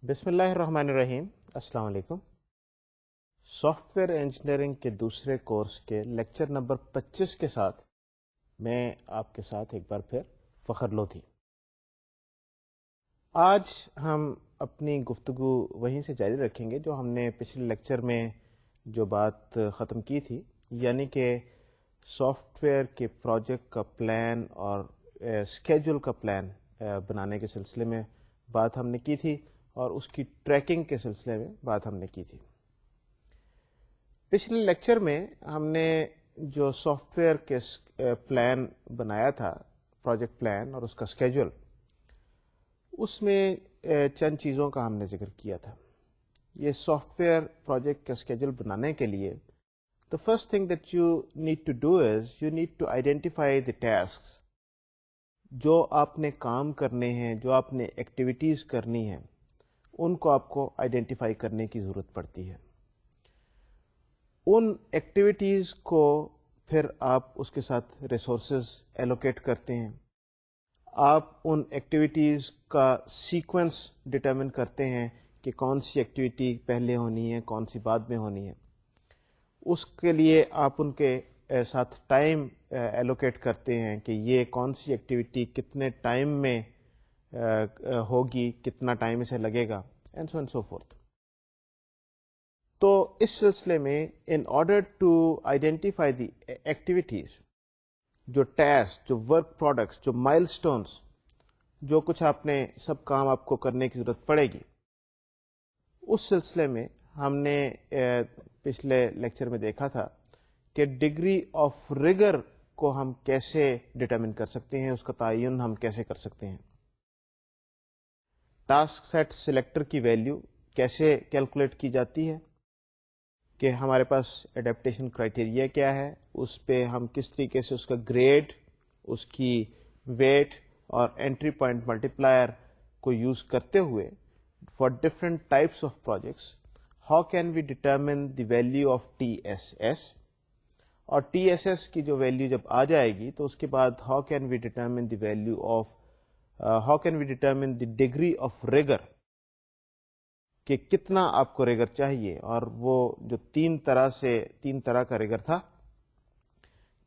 بسم اللہ الرحمن الرحیم. السلام علیکم. سافٹ ویئر انجینئرنگ کے دوسرے کورس کے لیکچر نمبر 25 کے ساتھ میں آپ کے ساتھ ایک بار پھر فخر لودھی. آج ہم اپنی گفتگو وہیں سے جاری رکھیں گے جو ہم نے پچھلے لیکچر میں جو بات ختم کی تھی، یعنی کہ سافٹ ویئر کے پروجیکٹ کا پلان اور اسکیجول کا پلان بنانے کے سلسلے میں بات ہم نے کی تھی، اور اس کی ٹریکنگ کے سلسلے میں بات ہم نے کی تھی. پچھلے لیکچر میں ہم نے جو سافٹ ویئر کے پلان بنایا تھا، پروجیکٹ پلان اور اس کا اسکیجول، اس میں چند چیزوں کا ہم نے ذکر کیا تھا. یہ سافٹ ویئر پروجیکٹ کا اسکیجول بنانے کے لیے the first thing that you need to do is you need to identify the tasks. جو آپ نے کام کرنے ہیں، جو آپ نے ایکٹیویٹیز کرنی ہیں، ان کو آپ کو آئیڈینٹیفائی کرنے کی ضرورت پڑتی ہے. ان ایکٹیویٹیز کو پھر آپ اس کے ساتھ ریسورسز ایلوکیٹ کرتے ہیں. آپ ان ایکٹیویٹیز کا سیکوینس ڈٹرمن کرتے ہیں کہ کون سی ایکٹیویٹی پہلے ہونی ہے، کون سی بعد میں ہونی ہے. اس کے لیے آپ ان کے ساتھ ٹائم ایلوکیٹ کرتے ہیں کہ یہ کون سی ایکٹیویٹی کتنے ٹائم میں ہوگی، کتنا ٹائم اسے لگے گا، and so and so forth. تو اس سلسلے میں in order to identify the activities, جو ٹاسک، جو ورک پروڈکٹس، جو مائل سٹونس، جو کچھ آپ نے سب کام آپ کو کرنے کی ضرورت پڑے گی، اس سلسلے میں ہم نے پچھلے لیکچر میں دیکھا تھا کہ ڈگری آف ریگر کو ہم کیسے ڈٹرمن کر سکتے ہیں، اس کا تعین ہم کیسے کر سکتے ہیں. ٹاسک سیٹ سلیکٹر کی ویلیو کیسے کیلکولیٹ کی جاتی ہے، کہ ہمارے پاس ایڈیپٹیشن کرائٹیریا کیا ہے، اس پہ ہم کس طریقے سے اس کا گریڈ، اس کی ویٹ اور انٹری پوائنٹ ملٹی پلائر کو یوز کرتے ہوئے for different types of projects how can we determine the value of T S S. اور ٹی ایس ایس کی جو ویلیو جب آ جائے گی تو اس کے بعد how can we determine the value of how can we determine the degree of rigour, کہ کتنا آپ کو ریگر چاہیے. اور وہ جو تین طرح کا ریگر تھا،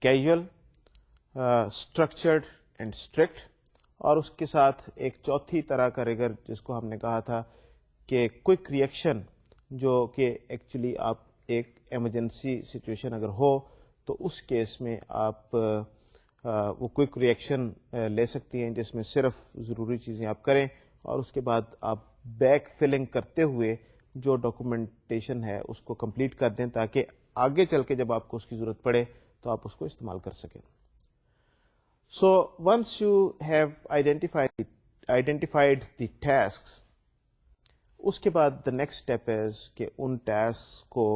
کیجول، اسٹرکچرڈ اینڈ اسٹرکٹ، اور اس کے ساتھ ایک چوتھی طرح کا ریگر جس کو ہم نے کہا تھا کہ کوئک ریئیکشن، جو کہ ایکچولی آپ ایک ایمرجنسی سچویشن اگر ہو تو اس کیس میں آپ وہ کوئک ریئیکشن لے سکتی ہیں، جس میں صرف ضروری چیزیں آپ کریں اور اس کے بعد آپ بیک فلنگ کرتے ہوئے جو ڈاکومنٹیشن ہے اس کو کمپلیٹ کر دیں، تاکہ آگے چل کے جب آپ کو اس کی ضرورت پڑے تو آپ اس کو استعمال کر سکیں. So once you have identified the tasks, اس کے بعد دا نیکسٹ اسٹیپ از کہ ان ٹاسک کو،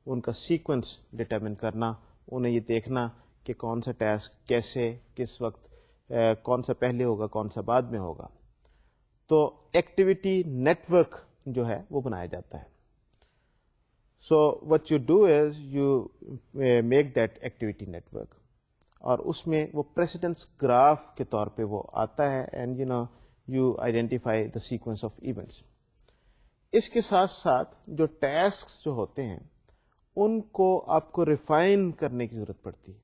ان کا سیکوینس ڈٹرمن کرنا، انہیں یہ دیکھنا کہ کون سا ٹاسک کیسے، کس وقت، کون سا پہلے ہوگا، کون سا بعد میں ہوگا. تو ایکٹیویٹی نیٹ ورک جو ہے وہ بنایا جاتا ہے. So what you do is you make that activity network, اور اس میں وہ پریسیڈنس گراف کے طور پہ وہ آتا ہے، and you identify the sequence of events. اس کے ساتھ ساتھ جو ٹاسکس جو ہوتے ہیں ان کو آپ کو ریفائن کرنے کی ضرورت پڑتی ہے.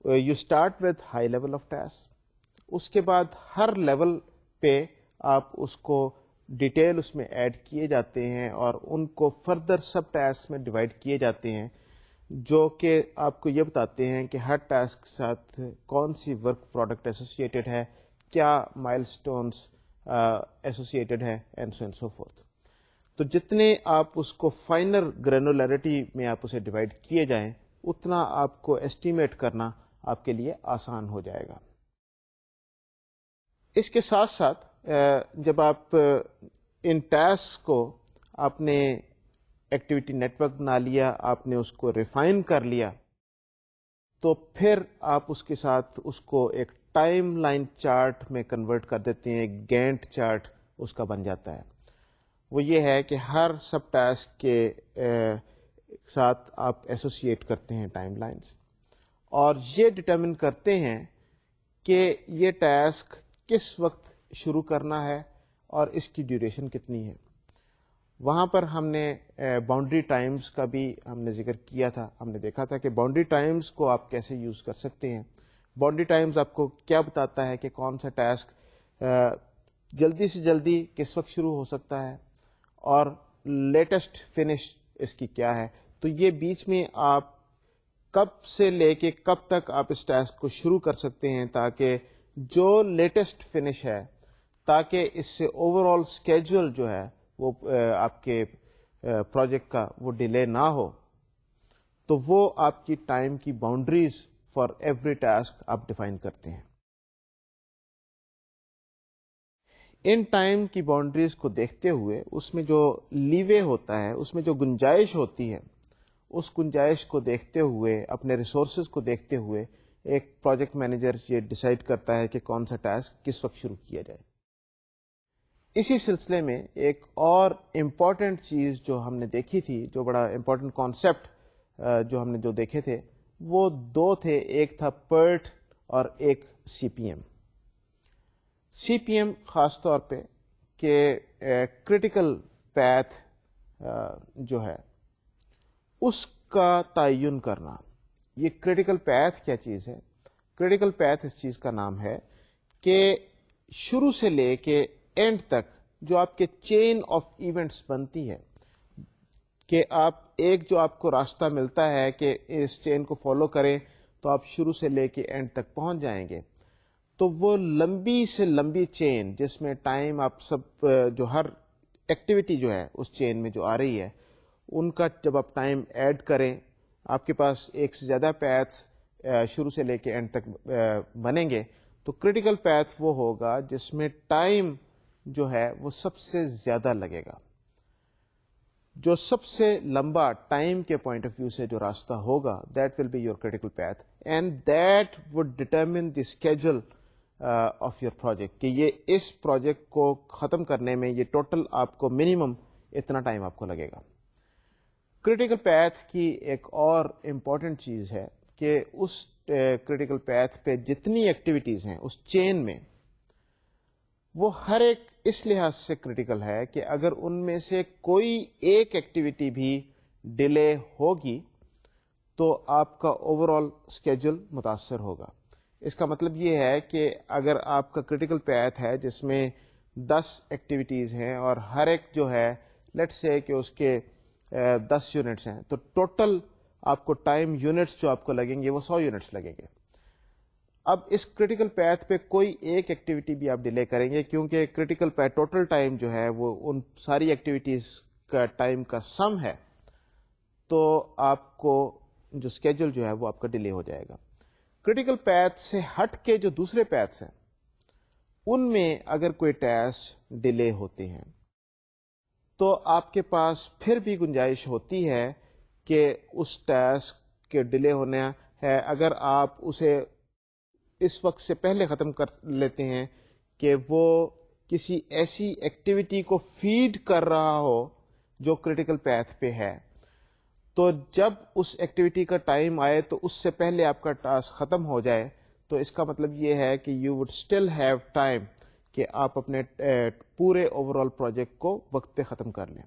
You start with high level of task, اس کے بعد ہر لیول پہ آپ اس کو ڈیٹیل اس میں ایڈ کیے جاتے ہیں اور ان کو فردر سب ٹاسک میں ڈیوائڈ کیے جاتے ہیں، جو کہ آپ کو یہ بتاتے ہیں کہ ہر ٹاسک کے ساتھ کون سی ورک پروڈکٹ ایسوسیٹڈ ہے، کیا مائل سٹونس ایسوسیٹڈ ہے، and so and so forth. تو جتنے آپ اس کو فائنر گرینولیرٹی میں آپ اسے ڈیوائڈ کیے جائیں، اتنا آپ کو ایسٹیمیٹ کرنا آپ کے لیے آسان ہو جائے گا. اس کے ساتھ ساتھ جب آپ ان ٹاسک کو آپ نے ایکٹیویٹی نیٹ ورک بنا لیا، آپ نے اس کو ریفائن کر لیا، تو پھر آپ اس کے ساتھ اس کو ایک ٹائم لائن چارٹ میں کنورٹ کر دیتے ہیں. ایک گینٹ چارٹ اس کا بن جاتا ہے. وہ یہ ہے کہ ہر سب ٹاسک کے ساتھ آپ ایسوسیٹ کرتے ہیں ٹائم لائنز، اور یہ ڈٹرمن کرتے ہیں کہ یہ ٹاسک کس وقت شروع کرنا ہے اور اس کی ڈیوریشن کتنی ہے. وہاں پر ہم نے باؤنڈری ٹائمز کا بھی ہم نے ذکر کیا تھا. ہم نے دیکھا تھا کہ باؤنڈری ٹائمز کو آپ کیسے یوز کر سکتے ہیں. باؤنڈری ٹائمز آپ کو کیا بتاتا ہے کہ کون سا ٹاسک جلدی سے جلدی کس وقت شروع ہو سکتا ہے اور لیٹسٹ فنش اس کی کیا ہے. تو یہ بیچ میں آپ کب سے لے کے کب تک آپ اس ٹاسک کو شروع کر سکتے ہیں تاکہ جو لیٹسٹ فنش ہے تاکہ اس سے اوور آل اسکیجول جو ہے وہ آپ کے پروجیکٹ کا وہ ڈیلے نہ ہو. تو وہ آپ کی ٹائم کی باؤنڈریز فار ایوری ٹاسک آپ ڈیفائن کرتے ہیں. ان ٹائم کی باؤنڈریز کو دیکھتے ہوئے اس میں جو لیوے ہوتا ہے, اس میں جو گنجائش ہوتی ہے, اس گنجائش کو دیکھتے ہوئے, اپنے ریسورسز کو دیکھتے ہوئے ایک پروجیکٹ مینیجر یہ ڈیسائیڈ کرتا ہے کہ کون سا ٹاسک کس وقت شروع کیا جائے. اسی سلسلے میں ایک اور امپورٹنٹ چیز جو ہم نے دیکھی تھی, جو بڑا امپورٹنٹ کانسیپٹ جو ہم نے جو دیکھے تھے, وہ دو تھے. ایک تھا PERT اور ایک CPM. CPM خاص طور پہ کہ کرٹیکل پیتھ جو ہے اس کا تعین کرنا. یہ کرٹیکل پیتھ کیا چیز ہے؟ کرٹیکل پیتھ اس چیز کا نام ہے کہ شروع سے لے کے اینڈ تک جو آپ کے چین آف ایونٹس بنتی ہے, کہ آپ ایک جو آپ کو راستہ ملتا ہے کہ اس چین کو فالو کریں تو آپ شروع سے لے کے اینڈ تک پہنچ جائیں گے. تو وہ لمبی سے لمبی چین جس میں ٹائم آپ سب جو ہر ایکٹیویٹی جو ہے اس چین میں جو آ رہی ہے ان کا جب آپ ٹائم ایڈ کریں, آپ کے پاس ایک سے زیادہ پیتھس شروع سے لے کے اینڈ تک بنیں گے. تو کرٹیکل پیتھ وہ ہوگا جس میں ٹائم جو ہے وہ سب سے زیادہ لگے گا. جو سب سے لمبا ٹائم کے پوائنٹ آف ویو سے جو راستہ ہوگا, that will be your critical path, and that would determine the schedule of your project, کہ یہ اس پروجیکٹ کو ختم کرنے میں یہ ٹوٹل آپ کو منیمم اتنا ٹائم آپ کو لگے گا. کرٹیکل پیتھ کی ایک اور امپورٹنٹ چیز ہے کہ اس کرٹیکل پیتھ پہ جتنی ایکٹیویٹیز ہیں اس چین میں, وہ ہر ایک اس لحاظ سے کرٹیکل ہے کہ اگر ان میں سے کوئی ایک ایکٹیویٹی بھی ڈیلے ہوگی تو آپ کا اوور آل اسکیجول متاثر ہوگا. اس کا مطلب یہ ہے کہ اگر آپ کا کرٹیکل پیتھ ہے جس میں 10 ایکٹیویٹیز ہیں اور ہر ایک جو ہے لیٹس سے کہ اس کے 10 یونٹس ہیں, تو ٹوٹل آپ کو ٹائم یونٹس جو آپ کو لگیں گے وہ 100 یونٹس لگیں گے. اب اس کرٹیکل پیتھ پہ کوئی ایک ایکٹیویٹی بھی آپ ڈیلے کریں گے, کیونکہ کرٹیکل پیتھ ٹوٹل ٹائم جو ہے وہ ان ساری ایکٹیویٹیز کا ٹائم کا سم ہے, تو آپ کو جو اسکیجول جو ہے وہ آپ کا ڈیلے ہو جائے گا. کرٹیکل پیتھ سے ہٹ کے جو دوسرے پیتھس ہیں ان میں اگر کوئی ٹاسک ڈیلے ہوتے ہیں تو آپ کے پاس پھر بھی گنجائش ہوتی ہے کہ اس ٹاسک کے ڈیلے ہونا ہے اگر آپ اسے اس وقت سے پہلے ختم کر لیتے ہیں کہ وہ کسی ایسی ایکٹیویٹی کو فیڈ کر رہا ہو جو کرٹیکل پیتھ پہ ہے. تو جب اس ایکٹیویٹی کا ٹائم آئے تو اس سے پہلے آپ کا ٹاسک ختم ہو جائے, تو اس کا مطلب یہ ہے کہ you would still have time کہ آپ اپنے پورے اوور آل پروجیکٹ کو وقت پہ ختم کر لیں.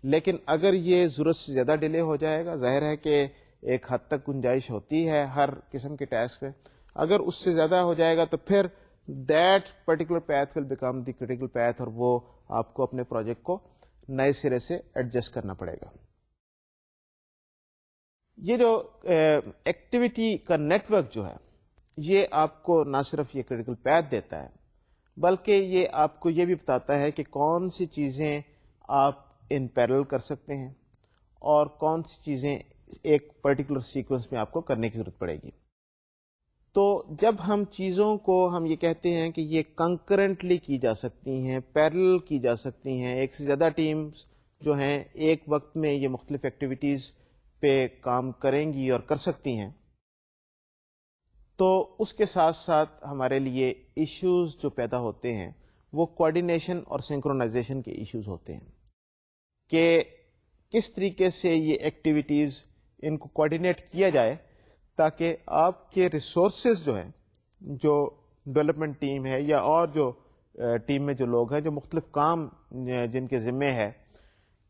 لیکن اگر یہ ضرورت سے زیادہ ڈیلے ہو جائے گا, ظاہر ہے کہ ایک حد تک گنجائش ہوتی ہے ہر قسم کے ٹاسک پہ, اگر اس سے زیادہ ہو جائے گا تو پھر that particular path will become the critical path, اور وہ آپ کو اپنے پروجیکٹ کو نئے سرے سے ایڈجسٹ کرنا پڑے گا. یہ جو ایکٹیویٹی کا نیٹ ورک جو ہے یہ آپ کو نہ صرف یہ کرٹیکل پیتھ دیتا ہے بلکہ یہ آپ کو یہ بھی بتاتا ہے کہ کون سی چیزیں آپ ان پیرل کر سکتے ہیں اور کون سی چیزیں ایک پرٹیکولر سیکوینس میں آپ کو کرنے کی ضرورت پڑے گی. تو جب ہم چیزوں کو ہم یہ کہتے ہیں کہ یہ کنکرنٹلی کی جا سکتی ہیں, پیرل کی جا سکتی ہیں, ایک سے زیادہ ٹیمز جو ہیں ایک وقت میں یہ مختلف ایکٹیویٹیز پہ کام کریں گی اور کر سکتی ہیں, تو اس کے ساتھ ساتھ ہمارے لیے ایشوز جو پیدا ہوتے ہیں وہ کوآرڈینیشن اور سنکرونائزیشن کے ایشوز ہوتے ہیں کہ کس طریقے سے یہ ایکٹیویٹیز ان کو کوآرڈینیٹ کیا جائے تاکہ آپ کے ریسورسز جو ہیں, جو ڈیولپمنٹ ٹیم ہے یا اور جو ٹیم میں جو لوگ ہیں جو مختلف کام جن کے ذمے ہے،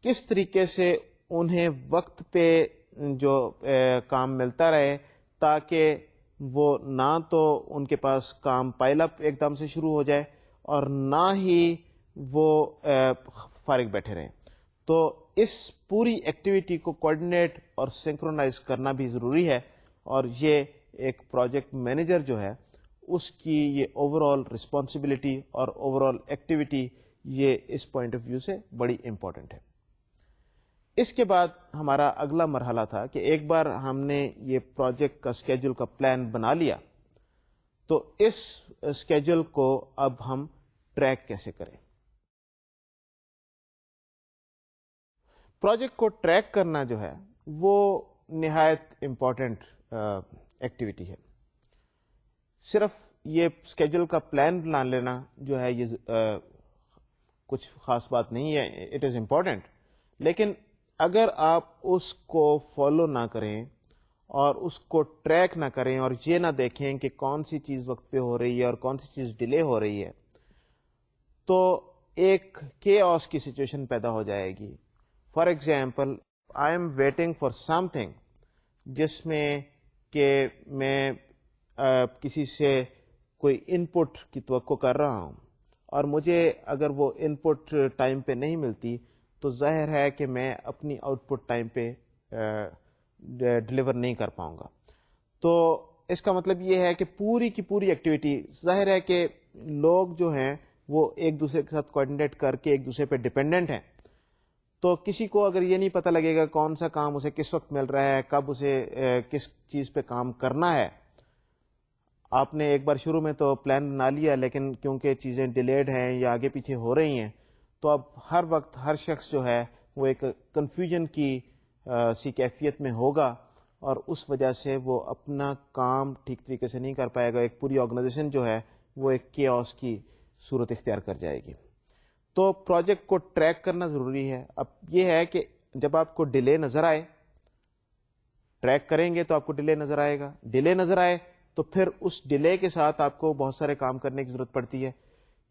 کس طریقے سے انہیں وقت پہ جو کام ملتا رہے تاکہ وہ نہ تو ان کے پاس کام پائل اپ ایک دم سے شروع ہو جائے اور نہ ہی وہ فارغ بیٹھے رہیں. تو اس پوری ایکٹیویٹی کو کوآرڈینیٹ اور سنکرونائز کرنا بھی ضروری ہے، اور یہ ایک پروجیکٹ مینیجر جو ہے اس کی یہ اوور آل رسپانسبلٹی اور اوور آل ایکٹیویٹی یہ اس پوائنٹ آف ویو سے بڑی امپورٹنٹ ہے. اس کے بعد ہمارا اگلا مرحلہ تھا کہ ایک بار ہم نے یہ پروجیکٹ کا اسکیجول کا پلان بنا لیا تو اس اسکیجول کو اب ہم ٹریک کیسے کریں. پروجیکٹ کو ٹریک کرنا جو ہے وہ نہایت امپورٹنٹ ایکٹیویٹی ہے. صرف یہ اسکیجول کا پلان بنا لینا جو ہے یہ کچھ خاص بات نہیں ہے، اٹ از امپورٹنٹ، لیکن اگر آپ اس کو فالو نہ کریں اور اس کو ٹریک نہ کریں اور یہ نہ دیکھیں کہ کون سی چیز وقت پہ ہو رہی ہے اور کون سی چیز ڈیلے ہو رہی ہے، تو ایک کیوس کی سچویشن پیدا ہو جائے گی. For example, I am waiting for some thing, جس میں کہ میں کسی سے کوئی ان پٹ کی توقع کر رہا ہوں اور مجھے اگر وہ ان پٹ ٹائم پہ نہیں ملتی تو ظاہر ہے کہ میں اپنی آؤٹ پٹ ٹائم پہ ڈلیور نہیں کر پاؤں گا. تو اس کا مطلب یہ ہے کہ پوری کی پوری ایکٹیویٹی، ظاہر ہے کہ لوگ جو ہیں وہ ایک دوسرے کے ساتھ کوآرڈینیٹ کر کے ایک دوسرے پہ ڈپینڈنٹ ہیں. تو کسی کو اگر یہ نہیں پتہ لگے گا کون سا کام اسے کس وقت مل رہا ہے، کب اسے کس چیز پہ کام کرنا ہے. آپ نے ایک بار شروع میں تو پلان بنا لیا، لیکن کیونکہ چیزیں ڈیلیڈ ہیں یا آگے پیچھے ہو رہی ہیں تو اب ہر وقت ہر شخص جو ہے وہ ایک کنفیوژن کی سی کیفیت میں ہوگا اور اس وجہ سے وہ اپنا کام ٹھیک طریقے سے نہیں کر پائے گا. ایک پوری آرگنائزیشن جو ہے وہ ایک کیوس کی صورت اختیار کر جائے گی. تو پروجیکٹ کو ٹریک کرنا ضروری ہے. اب یہ ہے کہ جب آپ کو ڈیلے نظر آئے، ٹریک کریں گے تو آپ کو ڈیلے نظر آئے گا. ڈیلے نظر آئے تو پھر اس ڈیلے کے ساتھ آپ کو بہت سارے کام کرنے کی ضرورت پڑتی ہے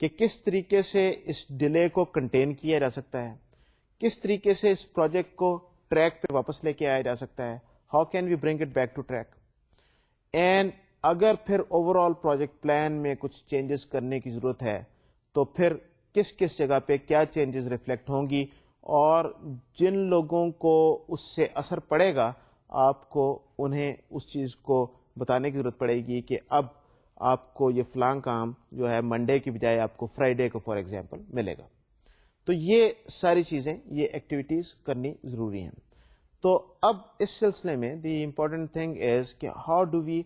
کہ کس طریقے سے اس ڈیلے کو کنٹین کیا جا سکتا ہے، کس طریقے سے اس پروجیکٹ کو ٹریک پہ واپس لے کے آیا جا سکتا ہے. How can we bring it back to track. And اگر پھر اوور آل پروجیکٹ پلان میں کچھ چینجز کرنے کی ضرورت ہے تو پھر کس کس جگہ پہ کیا چینجز ریفلیکٹ ہوں گی، اور جن لوگوں کو اس سے اثر پڑے گا آپ کو انہیں اس چیز کو بتانے کی ضرورت پڑے گی کہ اب آپ کو یہ فلاں کام جو ہے منڈے کی بجائے آپ کو فرائیڈے کو فار ایگزامپل ملے گا. تو یہ ساری چیزیں، یہ ایکٹیویٹیز کرنی ضروری ہیں. تو اب اس سلسلے میں دی امپورٹنٹ تھنگ از کہ how do we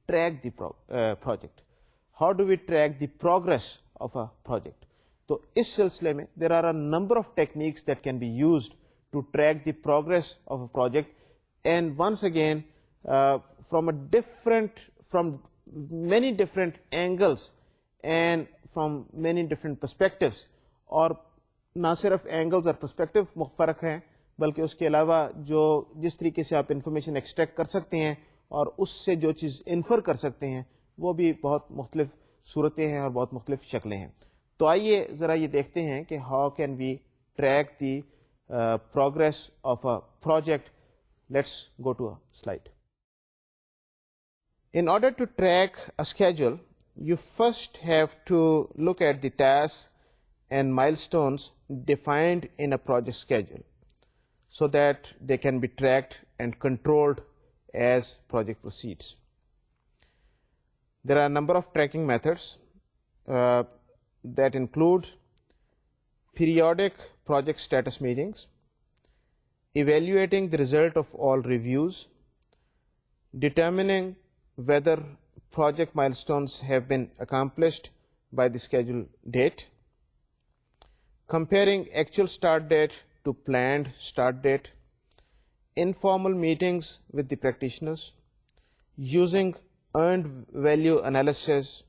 track the project, how do we track the progress of a project. تو اس سلسلے میں there are a number of techniques that can be used to track the progress of a project. And once again from many different angles and from many different perspectives. اور نہ صرف angles اور perspective فرق ہیں بلکہ اس کے علاوہ جو جس طریقے سے آپ انفارمیشن ایکسٹریکٹ کر سکتے ہیں اور اس سے جو چیز انفر کر سکتے ہیں وہ بھی بہت مختلف صورتیں ہیں اور بہت مختلف شکلیں ہیں. تو آئیے ذرا یہ دیکھتے ہیں کہ how can we track the progress of a project. Let's go to a slide. In order to track a schedule, you first have to look at the tasks and milestones defined in a project schedule so that they can be tracked and controlled as project proceeds. There are a number of tracking methods that include periodic project status meetings, evaluating the result of all reviews, determining whether project milestones have been accomplished by the scheduled date, comparing actual start date to planned start date, informal meetings with the practitioners, using earned value analysis,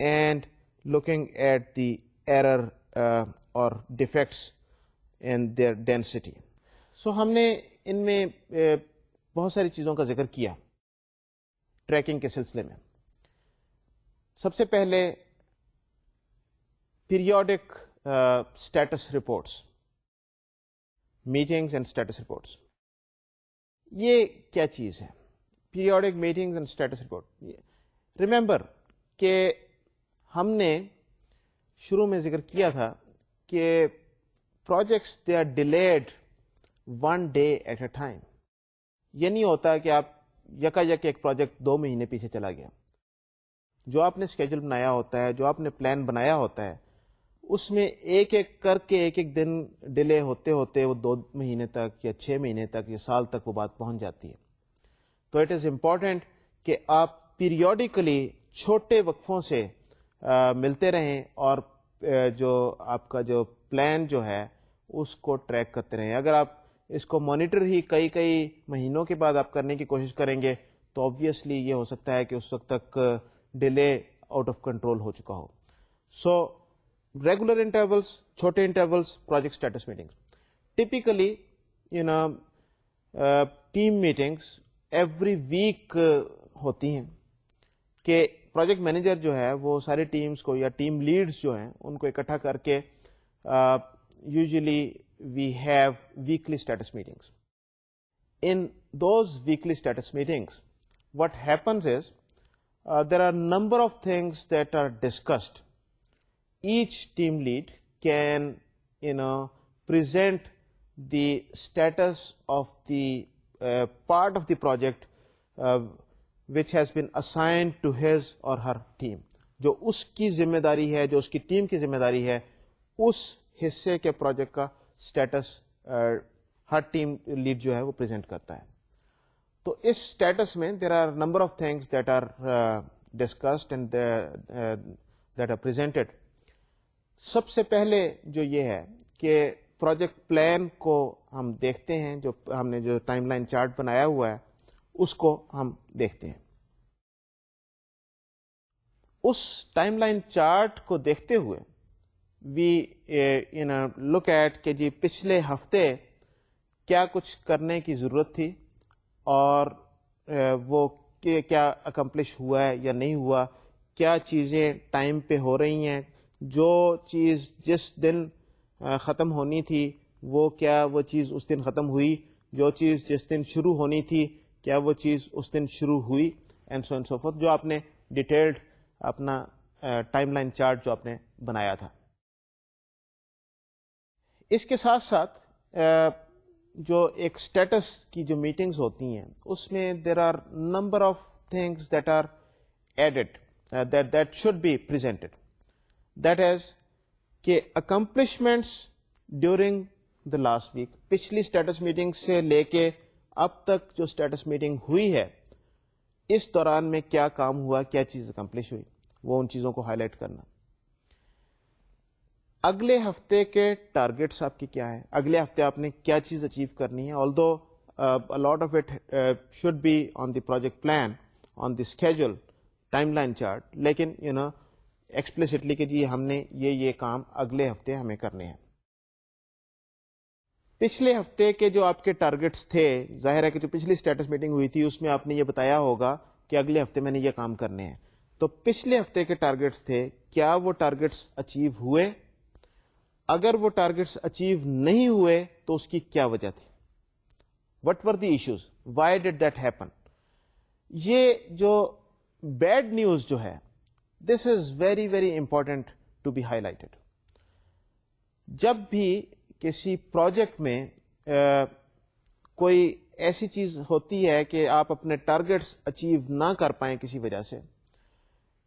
and looking at the error or defects in their density. So ہم نے ان میں بہت ساری چیزوں کا ذکر کیا tracking کے سلسلے میں. سب سے پہلے periodic status reports, meetings and status reports. یہ کیا چیز ہے periodic meetings and status report? Remember کہ ہم نے شروع میں ذکر کیا تھا کہ projects they are delayed 1 day at a time. یہ نہیں ہوتا کہ آپ یک ایک پروجیکٹ 2 مہینے پیچھے چلا گیا. جو آپ نے اسکیجول بنایا ہوتا ہے, جو آپ نے پلان بنایا ہوتا ہے, اس میں ایک ایک کر کے ایک دن ڈیلے ہوتے ہوتے وہ 2 مہینے تک یا 6 مہینے تک یا سال تک وہ بات پہنچ جاتی ہے. تو اٹ از امپورٹنٹ کہ آپ پیریوڈیکلی چھوٹے وقفوں سے ملتے رہیں اور جو آپ کا جو پلان جو ہے اس کو ٹریک کرتے رہیں. اگر آپ اس کو مانیٹر ہی کئی مہینوں کے بعد آپ کرنے کی کوشش کریں گے تو آبویسلی یہ ہو سکتا ہے کہ اس وقت تک ڈیلے آؤٹ آف کنٹرول ہو چکا ہو. سو ریگولر انٹرولس, چھوٹے intervals, project status meetings. Typically team meetings every week ہوتی ہیں کہ پروجیکٹ مینیجر جو ہے وہ ساری ٹیمز کو یا ٹیم لیڈز جو ہیں ان کو اکٹھا کر کے usually we have weekly status meetings. In those weekly status meetings, what happens is there are a number of things that are discussed. Each team lead can, present the status of the part of the project which has been assigned to his or her team. جو اس کی ذمہ داری ہے, جو اس کی team کی ذمہ داری ہے, اس حصے کے پروجیکٹ کا اسٹیٹس ہر ٹیم لیڈ جو ہے وہ پریزنٹ کرتا ہے. تو اس اسٹیٹس میں there are number of things that are discussed and that are presented. سب سے پہلے جو یہ ہے کہ پروجیکٹ پلان کو ہم دیکھتے ہیں, جو ہم نے جو ٹائم لائن چارٹ بنایا ہوا ہے اس کو ہم دیکھتے ہیں. اس ٹائم لائن چارٹ کو دیکھتے ہوئے وی لک ایٹ کہ جی پچھلے ہفتے کیا کچھ کرنے کی ضرورت تھی اور وہ کیا اکمپلش ہوا ہے یا نہیں ہوا, کیا چیزیں ٹائم پہ ہو رہی ہیں, جو چیز جس دن ختم ہونی تھی وہ کیا وہ چیز اس دن ختم ہوئی, جو چیز جس دن شروع ہونی تھی کیا وہ چیز اس دن شروع ہوئی, and so and so fourth, جو آپ نے ڈیٹیلڈ اپنا ٹائم لائن چارٹ جو آپ نے بنایا تھا. اس کے ساتھ ساتھ جو ایک اسٹیٹس کی جو میٹنگز ہوتی ہیں اس میں there are number of things that are added that should be presented. That is کہ accomplishments during the last week, پچھلی اسٹیٹس میٹنگ سے لے کے اب تک جو اسٹیٹس میٹنگ ہوئی ہے اس دوران میں کیا کام ہوا, کیا چیز اکمپلش ہوئی, وہ ان چیزوں کو ہائی لائٹ کرنا. اگلے ہفتے کے ٹارگیٹس آپ کی کیا ہے, اگلے ہفتے آپ نے کیا چیز اچیو کرنی ہے. آلدو a lot of it should be on the project plan, on the schedule, timeline chart, لیکن ایکسپلیسٹلی کہ جی ہم نے یہ کام اگلے ہفتے ہمیں کرنے ہیں. پچھلے ہفتے کے جو آپ کے ٹارگیٹس تھے, ظاہر ہے کہ جو پچھلی اسٹیٹس میٹنگ ہوئی تھی اس میں آپ نے یہ بتایا ہوگا کہ اگلے ہفتے میں نے یہ کام کرنے ہیں. تو پچھلے ہفتے کے ٹارگیٹس تھے, کیا وہ ٹارگیٹس اچیو ہوئے؟ اگر وہ ٹارگیٹس اچیو نہیں ہوئے تو اس کی کیا وجہ تھی, what were the issues, why did that happen. یہ جو بیڈ نیوز جو ہے this is very very important to be highlighted. جب بھی کسی پروجیکٹ میں کوئی ایسی چیز ہوتی ہے کہ آپ اپنے ٹارگیٹس اچیو نہ کر پائیں کسی وجہ سے,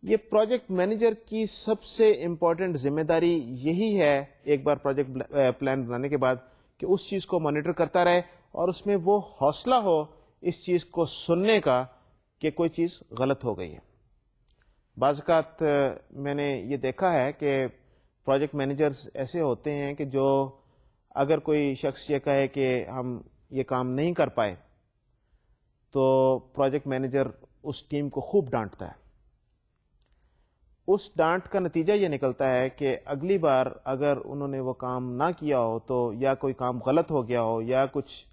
یہ پروجیکٹ مینیجر کی سب سے امپورٹنٹ ذمہ داری یہی ہے ایک بار پروجیکٹ پلان بنانے کے بعد کہ اس چیز کو مانیٹر کرتا رہے اور اس میں وہ حوصلہ ہو اس چیز کو سننے کا کہ کوئی چیز غلط ہو گئی ہے. بعض اوقات میں نے یہ دیکھا ہے کہ پروجیکٹ مینیجرز ایسے ہوتے ہیں کہ جو اگر کوئی شخص یہ کہے کہ ہم یہ کام نہیں کر پائے تو پروجیکٹ مینیجر اس ٹیم کو خوب ڈانٹتا ہے. اس ڈانٹ کا نتیجہ یہ نکلتا ہے کہ اگلی بار اگر انہوں نے وہ کام نہ کیا ہو تو یا کوئی کام غلط ہو گیا ہو یا کچھ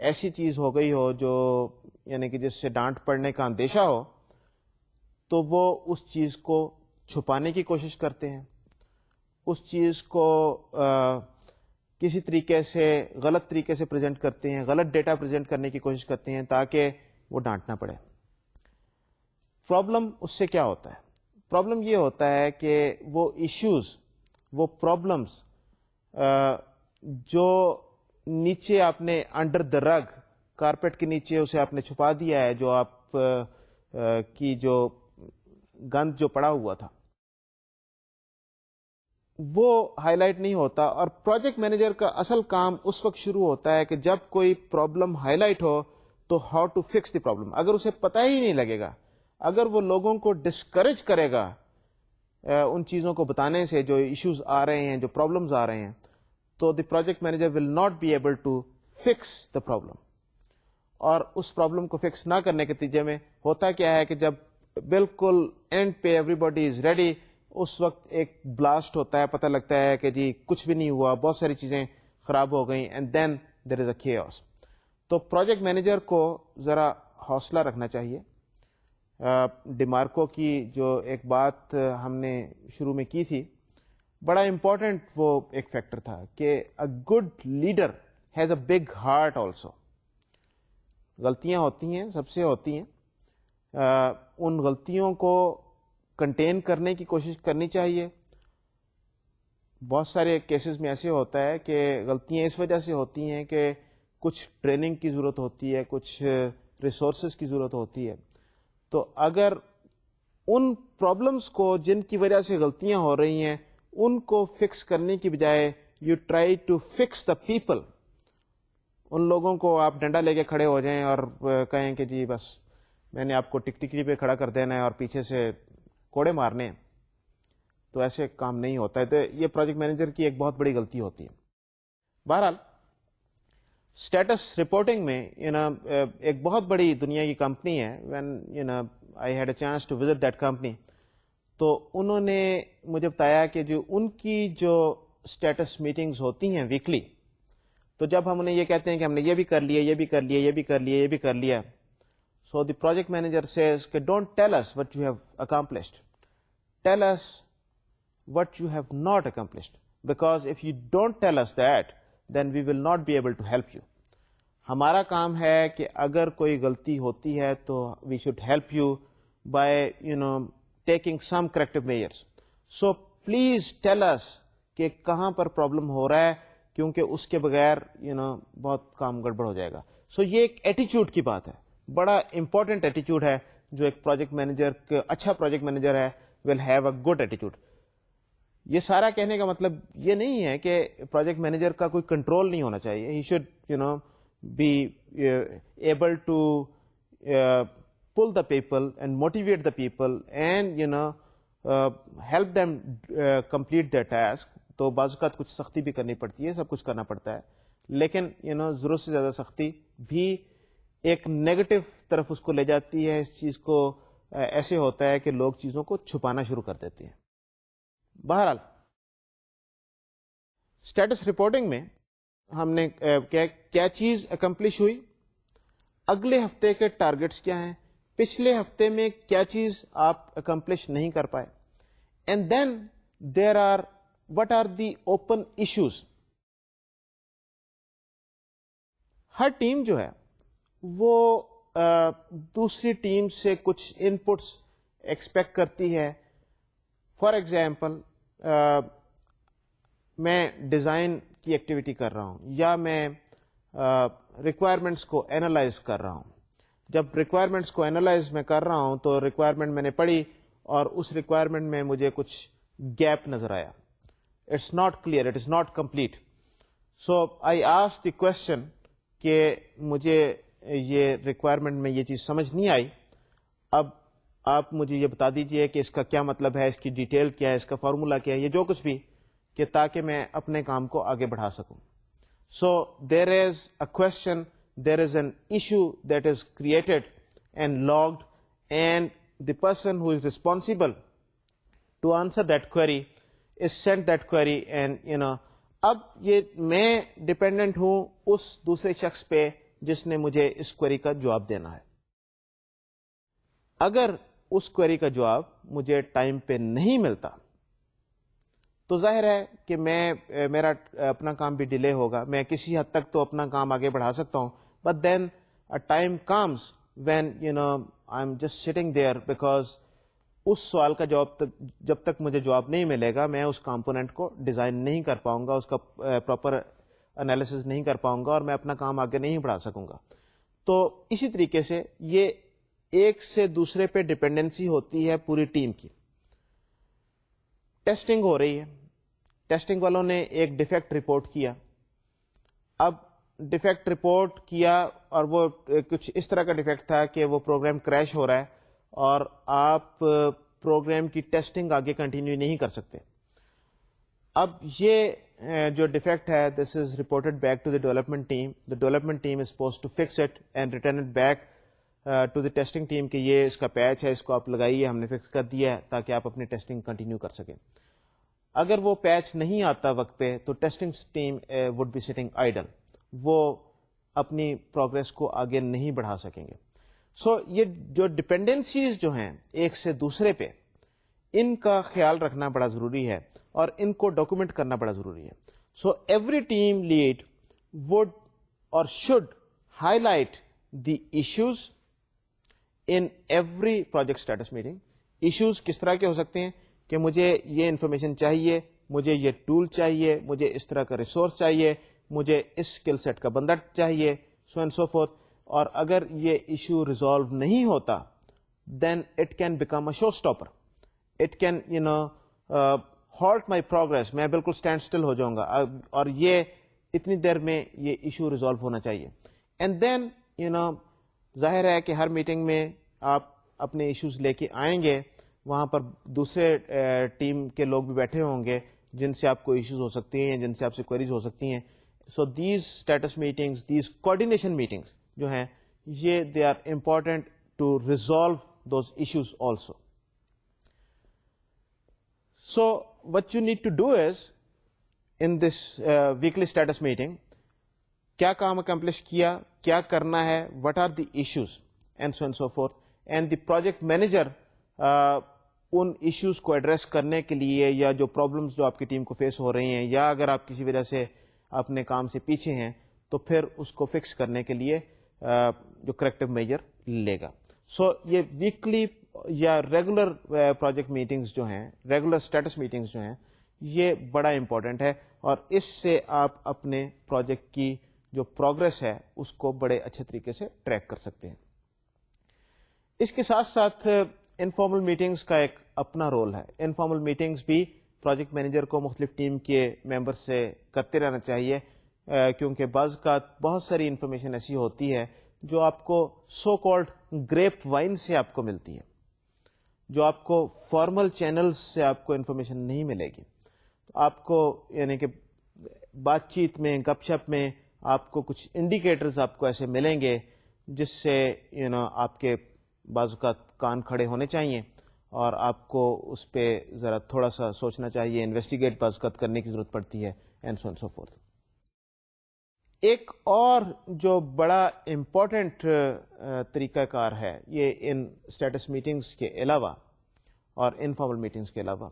ایسی چیز ہو گئی ہو جو کہ جس سے ڈانٹ پڑنے کا اندیشہ ہو تو وہ اس چیز کو چھپانے کی کوشش کرتے ہیں, اس چیز کو کسی طریقے سے غلط طریقے سے پریزنٹ کرتے ہیں, غلط ڈیٹا پریزنٹ کرنے کی کوشش کرتے ہیں تاکہ وہ ڈانٹنا پڑے. پرابلم اس سے کیا ہوتا ہے؟ پرابلم یہ ہوتا ہے کہ وہ ایشوز, وہ پرابلمس جو نیچے آپ نے انڈر دا رگ, کارپیٹ کے نیچے اسے آپ نے چھپا دیا ہے, جو آپ کی جو گند جو پڑا ہوا تھا, وہ ہائی لائٹ نہیں ہوتا. اور پروجیکٹ مینیجر کا اصل کام اس وقت شروع ہوتا ہے کہ جب کوئی پرابلم ہائی لائٹ ہو تو how to fix the problem. اگر اسے پتہ ہی نہیں لگے گا, اگر وہ لوگوں کو ڈسکریج کرے گا ان چیزوں کو بتانے سے جو ایشوز آ رہے ہیں, جو پرابلمز آ رہے ہیں, تو the project manager will not be able to fix the problem. اور اس پرابلم کو فکس نہ کرنے کے نتیجے میں ہوتا کیا ہے کہ جب بالکل اینڈ پہ ایوری باڈی از ریڈی, اس وقت ایک بلاسٹ ہوتا ہے, پتہ لگتا ہے کہ جی کچھ بھی نہیں ہوا, بہت ساری چیزیں خراب ہو گئیں, and then there is a chaos. تو پروجیکٹ مینیجر کو ذرا حوصلہ رکھنا چاہیے. ڈیمارکو کی جو ایک بات ہم نے شروع میں کی تھی, بڑا امپورٹنٹ وہ ایک فیکٹر تھا کہ a good leader has a big heart also. غلطیاں ہوتی ہیں, سب سے ہوتی ہیں, ان غلطیوں کو کنٹین کرنے کی کوشش کرنی چاہیے. بہت سارے کیسز میں ایسے ہوتا ہے کہ غلطیاں اس وجہ سے ہوتی ہیں کہ کچھ ٹریننگ کی ضرورت ہوتی ہے, کچھ ریسورسز کی ضرورت ہوتی ہے. تو اگر ان پرابلمس کو جن کی وجہ سے غلطیاں ہو رہی ہیں ان کو فکس کرنے کی بجائے you try to fix the people, ان لوگوں کو آپ ڈنڈا لے کے کھڑے ہو جائیں اور کہیں کہ جی بس میں نے آپ کو ٹکٹی پہ کھڑا کر دینا ہے اور پیچھے سے کوڑے مارنے ہیں, تو ایسے کام نہیں ہوتا ہے. تو یہ پروجیکٹ مینیجر کی ایک بہت بڑی غلطی ہوتی ہے. بہرحال اسٹیٹس رپورٹنگ میں ایک بہت بڑی دنیا کی کمپنی ہے, when I had a chance to visit that company, تو انہوں نے مجھے بتایا کہ جو ان کی جو اسٹیٹس میٹنگز ہوتی ہیں ویکلی, تو جب ہم انہیں یہ کہتے ہیں کہ ہم نے یہ بھی کر لیا, یہ بھی کر لیا, یہ بھی کر لیا, یہ بھی کر لیا, so the project manager says کہ don't tell us what you have accomplished, tell us what you have not accomplished, because if you don't tell us that then we will not be able to help you. ہمارا کام ہے کہ اگر کوئی غلطی ہوتی ہے تو we should help you by taking some corrective measures. So please tell us کہ کہاں پر پرابلم ہو رہا ہے, کیونکہ اس کے بغیر بہت کام گڑبڑ ہو جائے گا. سو یہ ایک ایٹیچیوڈ کی بات ہے, بڑا امپورٹنٹ ایٹیچیوڈ ہے جو ایک پروجیکٹ مینیجر, اچھا پروجیکٹ مینیجر ہے will have a good attitude. یہ سارا کہنے کا مطلب یہ نہیں ہے کہ پروجیکٹ مینیجر کا کوئی کنٹرول نہیں ہونا چاہیے. He should be able to pull the people and motivate the people and help them complete their task. تو بعض اوقات کچھ سختی بھی کرنی پڑتی ہے, سب کچھ کرنا پڑتا ہے, لیکن ضرورت سے زیادہ سختی بھی ایک نیگیٹو طرف اس کو لے جاتی ہے. اس چیز کو ایسے ہوتا ہے کہ لوگ چیزوں کو چھپانا شروع کر دیتے ہیں. بہرحال اسٹیٹس رپورٹنگ میں ہم نے کیا چیز اکمپلش ہوئی, اگلے ہفتے کے ٹارگٹس کیا ہیں, پچھلے ہفتے میں کیا چیز آپ اکمپلش نہیں کر پائے, and then there are what are the open issues. ہر ٹیم جو ہے وہ دوسری ٹیم سے کچھ ان پٹس ایکسپیکٹ کرتی ہے. فار ایگزامپل میں ڈیزائن کی ایکٹیویٹی کر رہا ہوں یا میں ریکوائرمنٹس کو اینالائز کر رہا ہوں. جب ریکوائرمنٹس کو اینالائز میں کر رہا ہوں تو ریکوائرمنٹ میں نے پڑھی اور اس ریکوائرمنٹ میں مجھے کچھ گیپ نظر آیا. It's not clear, it is not complete. So I ask the question کہ مجھے یہ ریکوائرمنٹ میں یہ چیز سمجھ نہیں آئی, اب آپ مجھے یہ بتا دیجئے کہ اس کا کیا مطلب ہے, اس کی ڈیٹیل کیا ہے, اس کا فارمولا کیا ہے, یہ جو کچھ بھی, کہ تاکہ میں اپنے کام کو آگے بڑھا سکوں. So there is a question, there is an issue that is created and logged, and the person who is responsible to answer that query is sent that query, and اب یہ میں ڈپینڈنٹ ہوں اس دوسرے شخص پہ جس نے مجھے اس کوئری کا جواب دینا ہے. اگر اس کوئری کا جواب مجھے ٹائم پہ نہیں ملتا تو ظاہر ہے کہ میرا اپنا کام بھی ڈیلے ہوگا. میں کسی حد تک تو اپنا کام آگے بڑھا سکتا ہوں, but then a time comes when I'm just sitting there, because اس سوال کا جب تک مجھے جواب نہیں ملے گا میں اس کمپوننٹ کو ڈیزائن نہیں کر پاؤں گا, اس کا پراپر انالیسز نہیں کر پاؤں گا, اور میں اپنا کام آگے نہیں بڑھا سکوں گا. تو اسی طریقے سے یہ ایک سے دوسرے پہ ڈپینڈنسی ہوتی ہے پوری ٹیم کی. ٹیسٹنگ ہو رہی ہے, ٹیسٹنگ والوں نے ایک ڈیفیکٹ رپورٹ کیا. اب ڈیفیکٹ رپورٹ کیا اور وہ کچھ اس طرح کا ڈیفیکٹ تھا کہ وہ پروگرام کریش ہو رہا ہے اور آپ پروگرام کی ٹیسٹنگ آگے کنٹینیو نہیں کر سکتے. اب یہ جو ڈیفیکٹ ہے, this is reported back to the development team. The development team is suppose to fix it and return it back to the testing team کہ یہ اس کا پیچ ہے, اس کو آپ لگائیے, ہم نے فکس کر دیا ہے تاکہ آپ اپنی ٹیسٹنگ کنٹینیو کر سکیں. اگر وہ پیچ نہیں آتا وقت پہ تو testing team would be sitting idle, وہ اپنی پروگرس کو آگے نہیں بڑھا سکیں گے. سو یہ جو ڈپینڈنسیز جو ہیں ایک سے دوسرے پہ, ان کا خیال رکھنا بڑا ضروری ہے اور ان کو ڈاکومنٹ کرنا بڑا ضروری ہے. So every team lead would اور should highlight the issues in every project status meeting. Issues کس طرح کے ہو سکتے ہیں کہ مجھے یہ انفارمیشن چاہیے, مجھے یہ ٹول چاہیے, مجھے اس طرح کا ریسورس چاہیے, مجھے اس اسکل سیٹ کا بندہ چاہیے, سو اینڈ سو فورتھ. اور اگر یہ ایشو ریزالو نہیں ہوتا then it can become a show stopper. It can halt my progress. میں بالکل اسٹینڈ اسٹل ہو جاؤں گا, اور یہ اتنی دیر میں یہ ایشو ریزالو ہونا چاہیے. اینڈ دین ظاہر ہے کہ ہر میٹنگ میں آپ اپنے ایشوز لے کے آئیں گے, وہاں پر دوسرے ٹیم کے لوگ بھی بیٹھے ہوں گے جن سے آپ کو ایشوز ہو سکتی ہیں, جن سے آپ سے کوئریز ہو سکتی ہیں. So these status meetings, these coordination meetings جو ہیں یہ they are important to resolve those issues also. So what you need to do is in this weekly status meeting, کیا کام اکمپلش کیا, کیا کرنا ہے, what are the issues and so and so forth. And the project manager ان issues کو address کرنے کے لیے, یا جو پرابلمس جو آپ کی ٹیم کو فیس ہو رہی ہیں, یا اگر آپ کسی وجہ سے اپنے کام سے پیچھے ہیں تو پھر اس کو فکس کرنے کے لیے جو کریکٹو میجر لے گا. سو یہ ویکلی یا ریگولر پروجیکٹ میٹنگز جو ہیں, ریگولر اسٹیٹس میٹنگز جو ہیں, یہ بڑا امپورٹنٹ ہے, اور اس سے آپ اپنے پروجیکٹ کی جو پروگرس ہے اس کو بڑے اچھے طریقے سے ٹریک کر سکتے ہیں. اس کے ساتھ ساتھ انفارمل میٹنگز کا ایک اپنا رول ہے. انفارمل میٹنگز بھی پروجیکٹ مینیجر کو مختلف ٹیم کے ممبر سے کرتے رہنا چاہیے, کیونکہ بعض کا بہت ساری انفارمیشن ایسی ہوتی ہے جو آپ کو سو کالڈ گریپ وائن سے آپ کو ملتی ہے, جو آپ کو فارمل چینلز سے آپ کو انفارمیشن نہیں ملے گی. آپ کو یعنی کہ بات چیت میں, گپ شپ میں آپ کو کچھ انڈیکیٹرز آپ کو ایسے ملیں گے جس سے آپ کے بعض اوقات کان کھڑے ہونے چاہیے, اور آپ کو اس پہ ذرا تھوڑا سا سوچنا چاہیے, انویسٹیگیٹ بعض اوقات کرنے کی ضرورت پڑتی ہے, and so and so fourth. ایک اور جو بڑا امپورٹنٹ طریقہ کار ہے یہ ان اسٹیٹس میٹنگز کے علاوہ اور انفارمل میٹنگز کے علاوہ,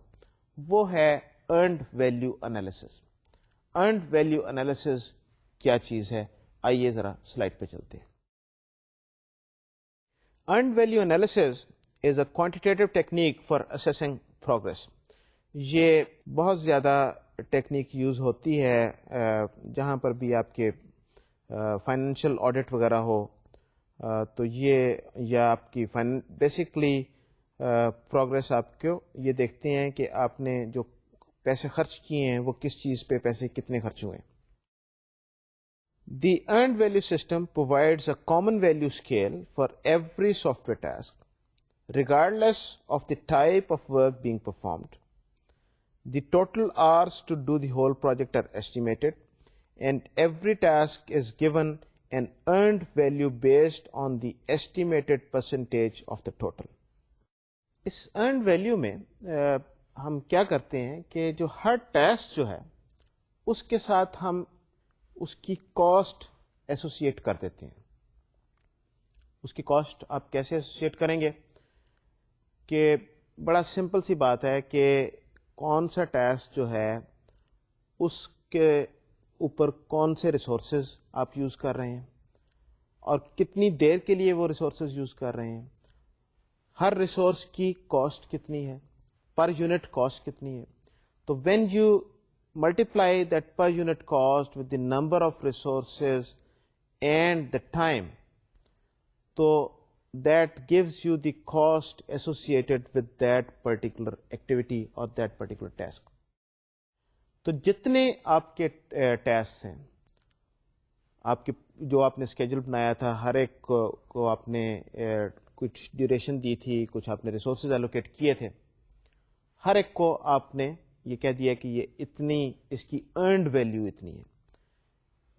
وہ ہے earned value analysis. Earned value analysis کیا چیز ہے, آئیے ذرا سلائڈ پہ چلتے ہیں. Earned value analysis is a quantitative technique for assessing progress. یہ بہت زیادہ ٹیکنیک یوز ہوتی ہے جہاں پر بھی آپ کے فائنینشیل آڈٹ وغیرہ ہو, تو یہ یا آپ کی بیسکلی پروگرس آپ کو یہ دیکھتے ہیں کہ آپ نے جو پیسے خرچ کیے ہیں وہ کس چیز پہ پیسے کتنے خرچ ہوئے. The earned value system provides a common value scale for every software task, regardless of the type of work being performed. The total hours to do the whole project are estimated, and every task is given an earned value based on the estimated percentage of the total. Us earned value میں ہم کیا کرتے ہیں کہ جو ہر task جو ہے اس کے ساتھ ہم اس کی کاسٹ ایسوسیٹ کر دیتے ہیں. اس کی کاسٹ آپ کیسے ایسوسیٹ کریں گے کہ بڑا سمپل سی بات ہے کہ کون سا ٹاسک جو ہے اس کے اوپر کون سے ریسورسز آپ یوز کر رہے ہیں اور کتنی دیر کے لیے وہ ریسورسز یوز کر رہے ہیں, ہر ریسورس کی کاسٹ کتنی ہے, پر یونٹ کاسٹ کتنی ہے. تو when you multiply that per unit cost with the number of resources and the time, تو that gives you the cost associated with that particular activity or that particular task. تو جتنے آپ کے task ہیں, آپ کے جو آپ نے اسکیجول بنایا تھا, ہر ایک کو آپ نے کچھ ڈیوریشن دی تھی, کچھ آپ نے ریسورسز ایلوکیٹ کیے تھے, ہر ایک کو آپ نے یہ کہہ دیا کہ یہ اتنی, اس کی ارنڈ ویلیو اتنی ہے,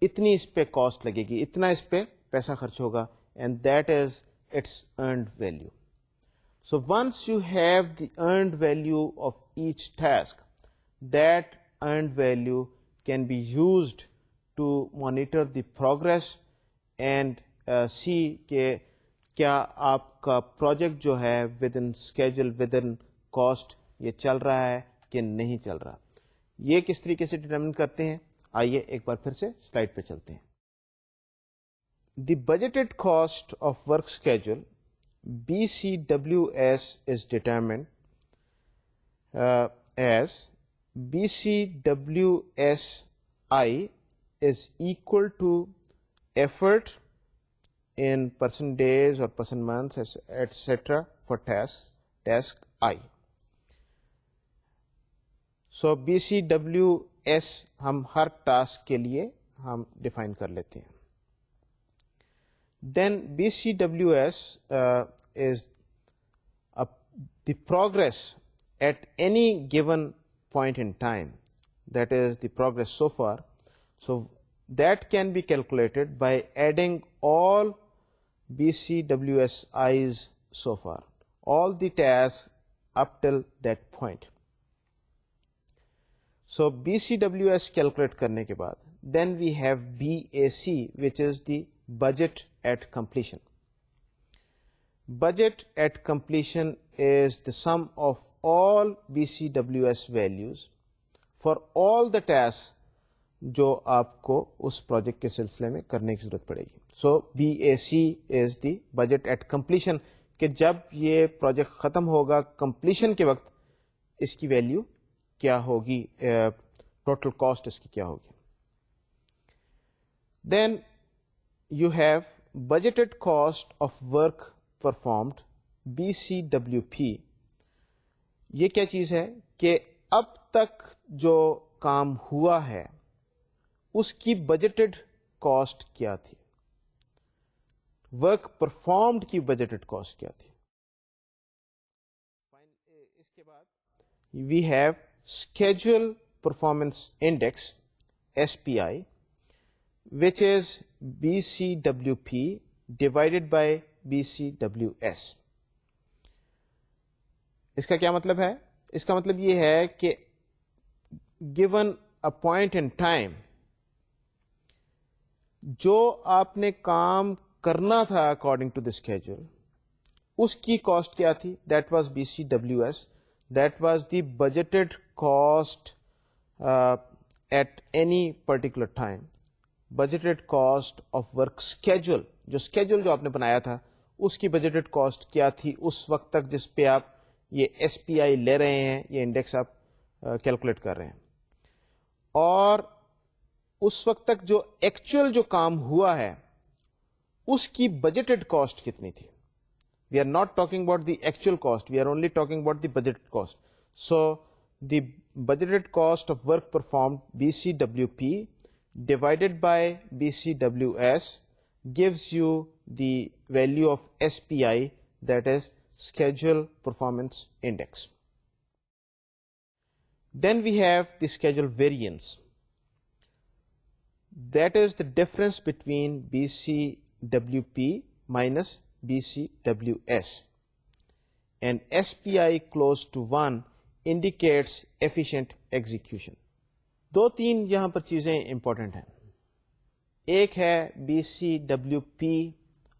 اتنی اس پہ کاسٹ لگے گی, اتنا اس پہ پیسہ خرچ ہوگا, and that is its earned value. So once you have the earned value of each task, that earned value can be used to monitor the progress and see کہ کیا آپ کا پروجیکٹ جو ہے within schedule, within cost یہ چل رہا ہے کہ نہیں چل رہا. یہ کس طریقے سے ڈیٹرمن کرتے ہیں, آئیے ایک بار پھر سے سلائڈ پہ چلتے ہیں. The budgeted cost of work schedule, BCWS, is determined as BCWSI is equal to effort in person days or person months, etc. for task I. So BCWS ہم ہر ٹاسک کے لیے ہم ڈیفائن کر لیتے ہیں. Then BCWS is the progress at any given point in time, that is the progress so far. So that can be calculated by adding all BCWSIs so far, all the tasks up till that point. So BCWS calculate کرنے کے بعد then we have BAC, which is the budget at completion. Budget at completion is the sum of all BCWS values for all the tasks جو آپ کو اس project کے سلسلے میں کرنے کی ضرورت پڑے گی. سو BAC is the budget at completion, کہ جب یہ پروجیکٹ ختم ہوگا کمپلیشن کے وقت اس کی ویلیو کیا ہوگی, ٹوٹل کاسٹ اس کی کیا ہوگی. Then you have budgeted cost of work performed, BCWP. یہ کیا چیز ہے کہ اب تک جو کام ہوا ہے اس کی بجٹڈ کاسٹ کیا تھی, ورک پرفارمڈ کی بجٹڈ کاسٹ کیا تھی. اس کے بعد we have schedule performance index SPI, which is BCWP divided by BCWS. اس کا کیا مطلب ہے؟ اس کا مطلب یہ ہے کہ given a point in time جو آپ نے کام کرنا تھا according to the schedule, اس کی کاسٹ کیا تھی؟ That was BCWS. That was the budgeted cost at any particular time. Budgeted cost of work schedule, جو schedule جو آپ نے بنایا تھا اس کی budgeted cost کیا تھی اس وقت تک جس پہ آپ یہ SPI لے رہے ہیں, یہ انڈیکس آپ کیلکولیٹ کر رہے ہیں, اور اس وقت تک جو ایکچوئل جو کام ہوا ہے اس کی budgeted cost کتنی تھی. We are not talking about the actual cost, we are only talking about the budgeted cost. So the budgeted cost of work performed, BCWP, divided by BCWS gives you the value of SPI, that is Schedule Performance Index. Then we have the schedule variance. That is the difference between BCWP minus BCWS. And SPI close to 1 indicates efficient execution. 2-3 یہاں پر چیزیں important ہیں. ایک ہے BCWP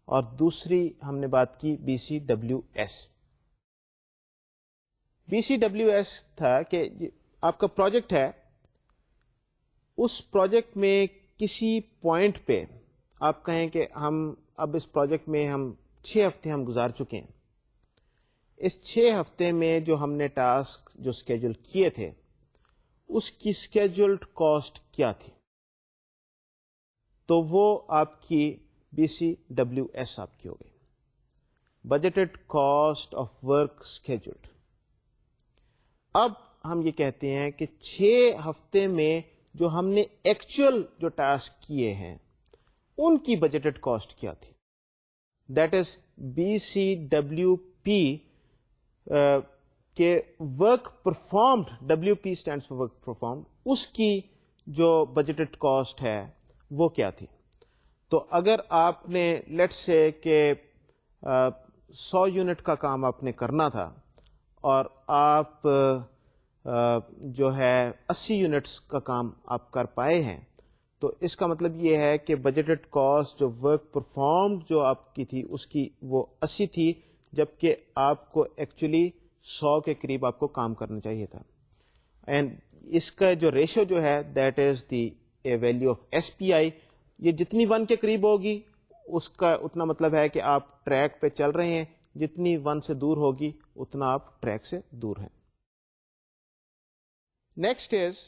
اور دوسری ہم نے بات کی BCWS. BCWS تھا کہ آپ کا پروجیکٹ ہے, اس پروجیکٹ میں کسی پوائنٹ پہ آپ کہیں کہ ہم اب اس پروجیکٹ میں ہم 6 ہفتے ہم گزار چکے ہیں, اس 6 ہفتے میں جو ہم نے ٹاسک جو اسکیجول کیے تھے اس کی اسکیجولڈ کاسٹ کیا تھی, تو وہ آپ کی BCWS آپ کی ہو گئی, budgeted cost of work scheduled. اب ہم یہ کہتے ہیں کہ 6 ہفتے میں جو ہم نے ایکچوئل جو ٹاسک کیے ہیں ان کی بجٹڈ کاسٹ کیا تھی, دیٹ از BCWP کہ work performed, WP stands for work performed, اس کی جو بجٹڈ کاسٹ ہے وہ کیا تھی. تو اگر آپ نے لیٹس سے کہ 100 یونٹ کا کام آپ نے کرنا تھا اور آپ جو ہے 80 یونٹس کا کام آپ کر پائے ہیں, تو اس کا مطلب یہ ہے کہ بجٹڈ کاسٹ جو ورک پرفارمڈ جو آپ کی تھی اس کی وہ 80 تھی, جبکہ آپ کو ایکچولی 100 کے قریب آپ کو کام کرنا چاہیے تھا. اینڈ اس کا جو ریشو جو ہے that is the value of SPI, یہ جتنی 1 کے قریب ہوگی اس کا اتنا مطلب ہے کہ آپ ٹریک پہ چل رہے ہیں, جتنی 1 سے دور ہوگی اتنا آپ ٹریک سے دور ہیں. Next is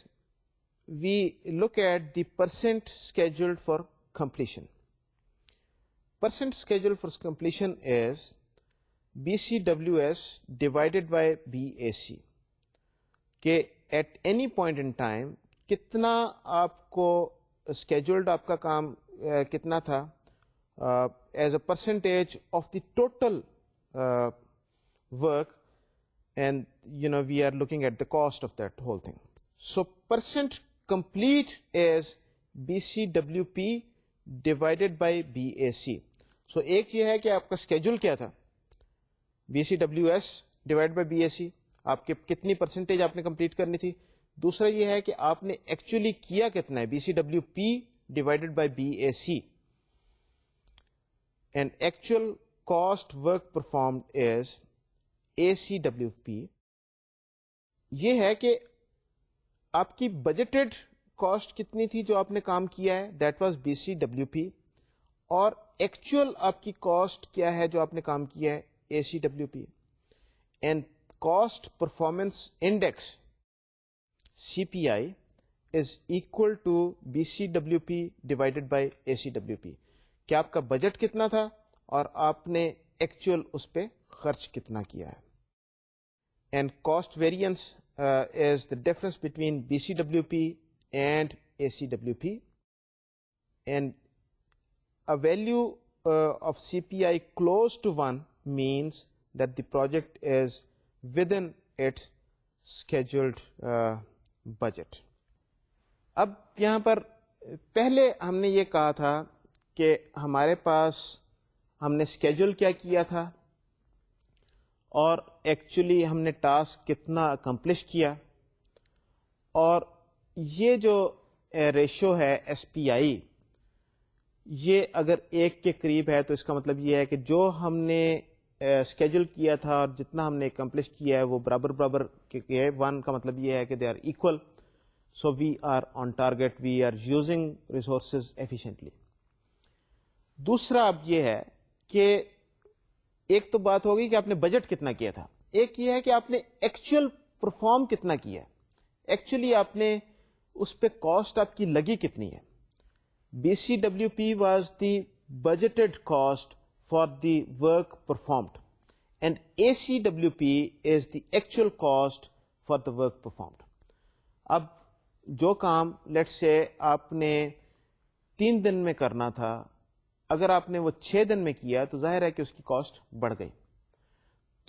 we look at the percent scheduled for completion. Percent scheduled for completion is BCWS divided by BAC, کہ at any point in time کتنا آپ کو scheduled آپ کا کام کتنا تھا as a percentage of the total work, and we are looking at the cost of that whole thing. So percent complete is BCWP divided by BAC. So ایک یہ ہے کہ آپ کا schedule کیا تھا, BCWS divided by BAC, آپ کے کتنی پرسنٹیج آپ نے کمپلیٹ کرنی تھی. دوسرا یہ ہے کہ آپ نے ایکچولی کیا کتنا ہے, BCWP divided by BAC, and actual cost work performed is ACWP. یہ ہے کہ آپ کی بجٹڈ کاسٹ کتنی تھی جو آپ نے کام کیا ہے, دیٹ واز BCWP, اور ایکچوئل آپ کی کاسٹ کیا ہے جو آپ نے کام کیا ہے, ACWP. And cost performance index CPI is equal to BCWP divided by ACWP, کہ آپ کا بجٹ کتنا تھا اور آپ نے ایکچوئل اس پہ خرچ کتنا کیا ہے. And cost variance is the difference between BCWP and ACWP, and a value of CPI close to 1 means that the project is within its scheduled budget. اب یہاں پر پہلے ہم نے یہ کہا تھا کہ ہمارے پاس ہم نے schedule کیا کیا تھا اور ایکچولی ہم نے ٹاسک کتنا اکمپلش کیا, اور یہ جو ریشو ہے SPI یہ اگر 1 کے قریب ہے تو اس کا مطلب یہ ہے کہ جو ہم نے اسکیجول کیا تھا اور جتنا ہم نے اکمپلش کیا ہے وہ برابر برابر ہے. 1 کا مطلب یہ ہے کہ they are equal, so we are on target, we are using resources efficiently. دوسرا اب یہ ہے کہ ایک تو بات ہوگی کہ آپ نے بجٹ کتنا کیا تھا, ایک یہ ہے کہ آپ نے ایکچوئل پرفارم کتنا کیا ہے, ایکچولی آپ نے اس پہ کاسٹ آپ کی لگی کتنی ہے. BCWP was the budgeted cost for the work performed, and ACWP is the actual cost for the work performed. اب جو کام لیٹ سے آپ نے 3 دن میں کرنا تھا, اگر آپ نے وہ 6 دن میں کیا تو ظاہر ہے کہ اس کی کاسٹ بڑھ گئی.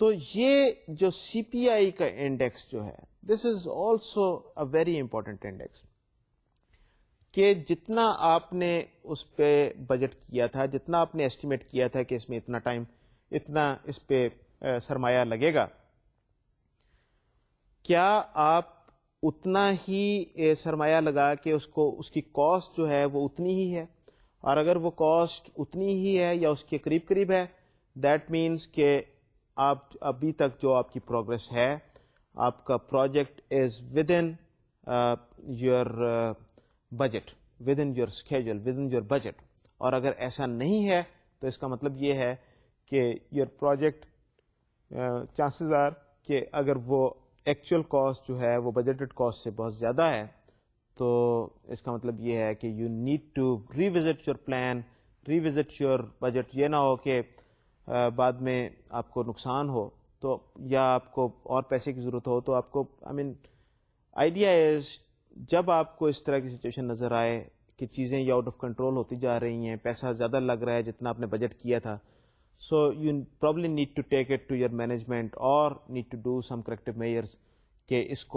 تو یہ جو CPI کا انڈیکس جو ہے, this is also a very important index, کہ جتنا آپ نے اس پہ بجٹ کیا تھا, جتنا آپ نے ایسٹیمیٹ کیا تھا کہ اس میں اتنا ٹائم, اتنا اس پہ سرمایہ لگے گا, کیا آپ اتنا ہی سرمایہ لگا کہ اس کی کاسٹ جو ہے وہ اتنی ہی ہے, اور اگر وہ کاسٹ اتنی ہی ہے یا اس کے قریب قریب ہے, دیٹ مینس کہ آپ ابھی تک جو آپ کی پروگرس ہے آپ کا project is with in your budget, with in your schedule, with in your budget. اور اگر ایسا نہیں ہے تو اس کا مطلب یہ ہے کہ یور پروجیکٹ چانسز آر کہ اگر وہ ایکچوئل کاسٹ جو ہے وہ بجٹڈ کاسٹ سے بہت زیادہ ہے, تو اس کا مطلب یہ ہے کہ you need to revisit your plan, revisit your budget. یہ نہ ہو کہ بعد میں آپ کو نقصان ہو تو, یا آپ کو اور پیسے کی ضرورت ہو تو آپ کو آئیڈیا از جب آپ کو اس طرح کی سچویشن نظر آئے کہ چیزیں یہ آؤٹ آف کنٹرول ہوتی جا رہی ہیں, پیسہ زیادہ لگ رہا ہے جتنا آپ نے بجٹ کیا تھا, so you probably need to take it to your management اور need to do some corrective measures کہ اس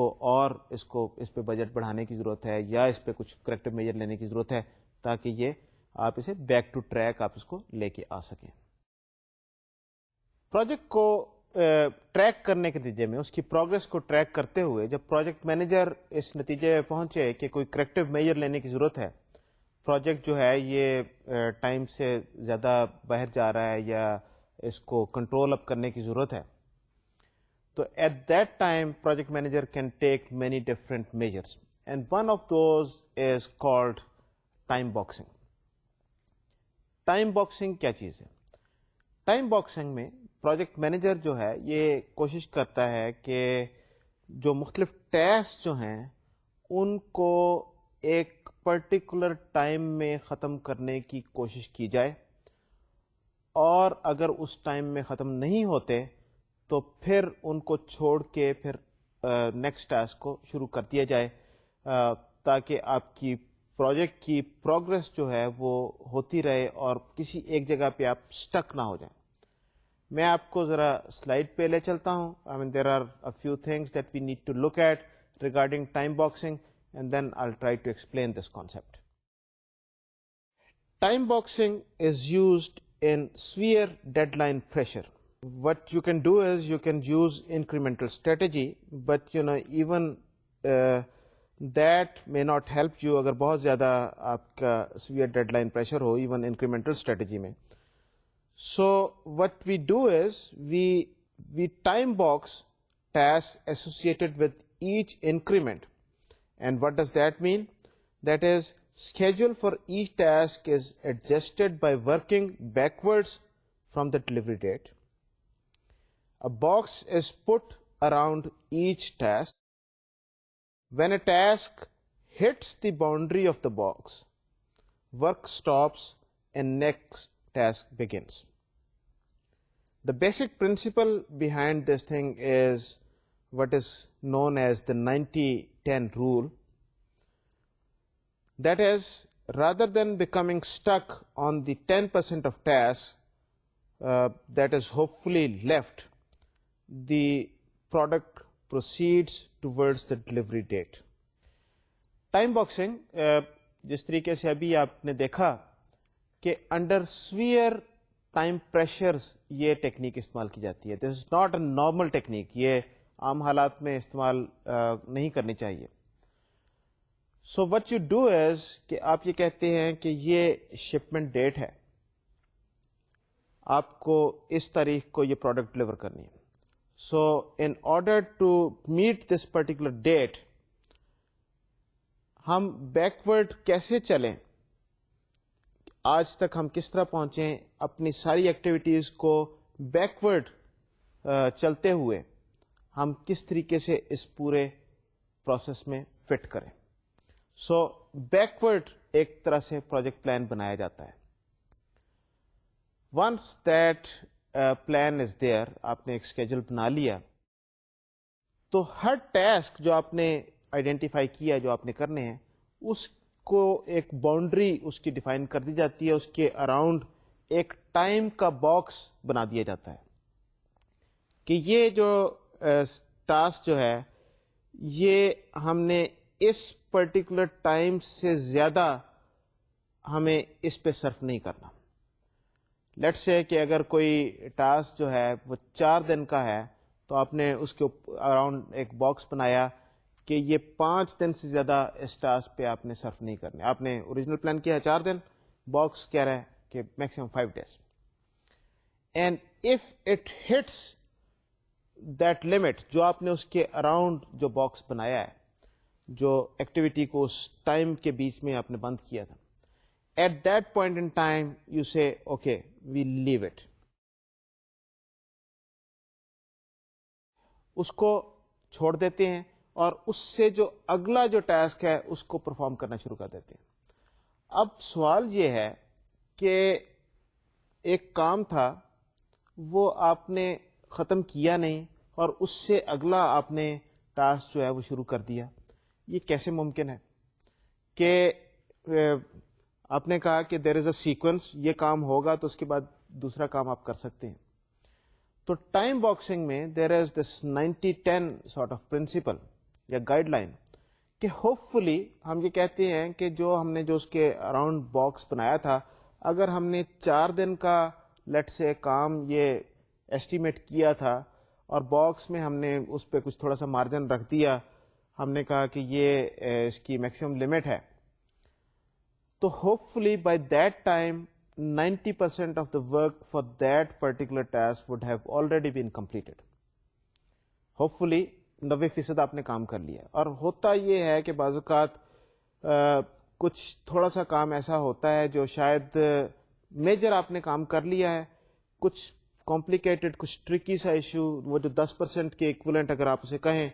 پہ بجٹ بڑھانے کی ضرورت ہے یا اس پہ کچھ کریکٹیو میئر لینے کی ضرورت ہے تاکہ یہ آپ اسے بیک ٹو ٹریک آپ اس کو لے کے آ سکیں. پروجیکٹ کو ٹریک کرنے کے نتیجے میں, اس کی پروگرس کو ٹریک کرتے ہوئے جب پروجیکٹ مینیجر اس نتیجے میں پہنچے کہ کوئی کریکٹیو میئر لینے کی ضرورت ہے, پروجیکٹ جو ہے یہ ٹائم سے زیادہ باہر جا رہا ہے یا اس کو کنٹرول اپ کرنے کی ضرورت ہے, تو at that time project manager can take many different measures and one of those is called time boxing. Time boxing کیا چیز ہے؟ ٹائم باکسنگ میں پروجیکٹ مینیجر جو ہے یہ کوشش کرتا ہے کہ جو مختلف ٹاسک جو ہیں ان کو ایک پرٹیکولر ٹائم میں ختم کرنے کی کوشش کی جائے, اور اگر اس ٹائم میں ختم نہیں ہوتے تو پھر ان کو چھوڑ کے پھر نیکسٹ ٹاسک کو شروع کر دیا جائے, تاکہ آپ کی پروجیکٹ کی پروگرس جو ہے وہ ہوتی رہے اور کسی ایک جگہ پہ آپ اسٹک نہ ہو جائیں. میں آپ کو ذرا سلائڈ پہ لے چلتا ہوں. There are a few things that we need to look at regarding time boxing, and then I'll try to explain this concept. Time boxing is used in severe deadline pressure. What you can do is you can use incremental strategy, but even that may not help you اگر بہت زیادہ آپ کا severe deadline pressure ہو even incremental strategy میں. So what we do is we time box tasks associated with each increment. And what does that mean? That is, schedule for each task is adjusted by working backwards from the delivery date. A box is put around each task. When a task hits the boundary of the box, work stops and next task begins. The basic principle behind this thing is what is known as the 90-10 rule. That is, rather than becoming stuck on the 10% of tasks that is hopefully left, the product proceeds towards the delivery date. Time boxing جس طریقے سے ابھی آپ نے دیکھا کہ under severe time pressures یہ technique استعمال کی جاتی ہے. This is not a normal technique, یہ عام حالات میں استعمال نہیں کرنی چاہیے. So what you do is کہ آپ یہ کہتے ہیں کہ یہ شپمنٹ ڈیٹ ہے, آپ کو اس تاریخ کو یہ پروڈکٹ ڈلیور کرنی ہے. So in order to meet this particular date ہم بیکورڈ کیسے چلیں, آج تک ہم کس طرح پہنچیں, اپنی ساری ایکٹیویٹیز کو بیکورڈ چلتے ہوئے ہم کس طریقے سے اس پورے پروسیس میں فٹ کریں. سو بیکورڈ ایک طرح سے پروجیکٹ پلان بنایا جاتا ہے. Once that plan is there, آپ نے ایک اسکیجول بنا لیا, تو ہر ٹاسک جو آپ نے آئیڈینٹیفائی کیا جو آپ نے کرنے ہیں اس کو ایک باؤنڈری اس کی ڈیفائن کر دی جاتی ہے, اس کے اراؤنڈ ایک ٹائم کا باکس بنا دیا جاتا ہے کہ یہ جو ٹاسک جو ہے یہ ہم نے اس پرٹیکولر ٹائم سے زیادہ ہمیں اس پہ صرف نہیں کرنا. لیٹس سے کہ اگر کوئی ٹاسک جو ہے وہ 4 دن کا ہے تو آپ نے اس کے اراؤنڈ ایک باکس بنایا کہ یہ 5 دن سے زیادہ اس ٹاسک پہ آپ نے صرف نہیں کرنے. آپ نے اوریجنل پلان کیا ہے 4 دن, باکس کہہ رہا ہے کہ maximum 5 days. And if it hits that limit جو آپ نے اس کے اراؤنڈ جو باکس بنایا ہے, جو ایکٹیویٹی کو اس ٹائم کے بیچ میں آپ نے بند کیا تھا, at that point in time you say okay we leave it, اس کو چھوڑ دیتے ہیں اور اس سے جو اگلا جو ٹاسک ہے اس کو پرفارم کرنا شروع کر دیتے ہیں. اب سوال یہ ہے کہ ایک کام تھا وہ آپ نے ختم کیا نہیں اور اس سے اگلا آپ نے ٹاسک جو ہے وہ شروع کر دیا. یہ کیسے ممکن ہے کہ آپ نے کہا کہ دیر از اے سیکوینس, یہ کام ہوگا تو اس کے بعد دوسرا کام آپ کر سکتے ہیں. تو ٹائم باکسنگ میں دیر از دس 90-10 سارٹ آف پرنسپل یا گائیڈ لائن کہ ہوپ فلی ہم یہ کہتے ہیں کہ جو ہم نے جو اس کے اراؤنڈ باکس بنایا تھا, اگر ہم نے 4 دن کا لیٹ سے کام یہ ایسٹیمیٹ کیا تھا اور باکس میں ہم نے اس پہ کچھ تھوڑا سا مارجن رکھ دیا, ہم نے کہا کہ یہ اس کی میکسیمم لمٹ ہے, تو hope fully by that time 90% of the work for that particular task would have already been completed. Hopefully 90% آپ نے کام کر لیا. اور ہوتا یہ ہے کہ بعض اوقات کچھ تھوڑا سا کام ایسا ہوتا ہے جو شاید میجر آپ نے کام کر لیا ہے, کچھ کمپلیکیٹڈ, کچھ ٹرکی سا ایشو, وہ جو 10% کے ایکولنٹ اگر آپ اسے کہیں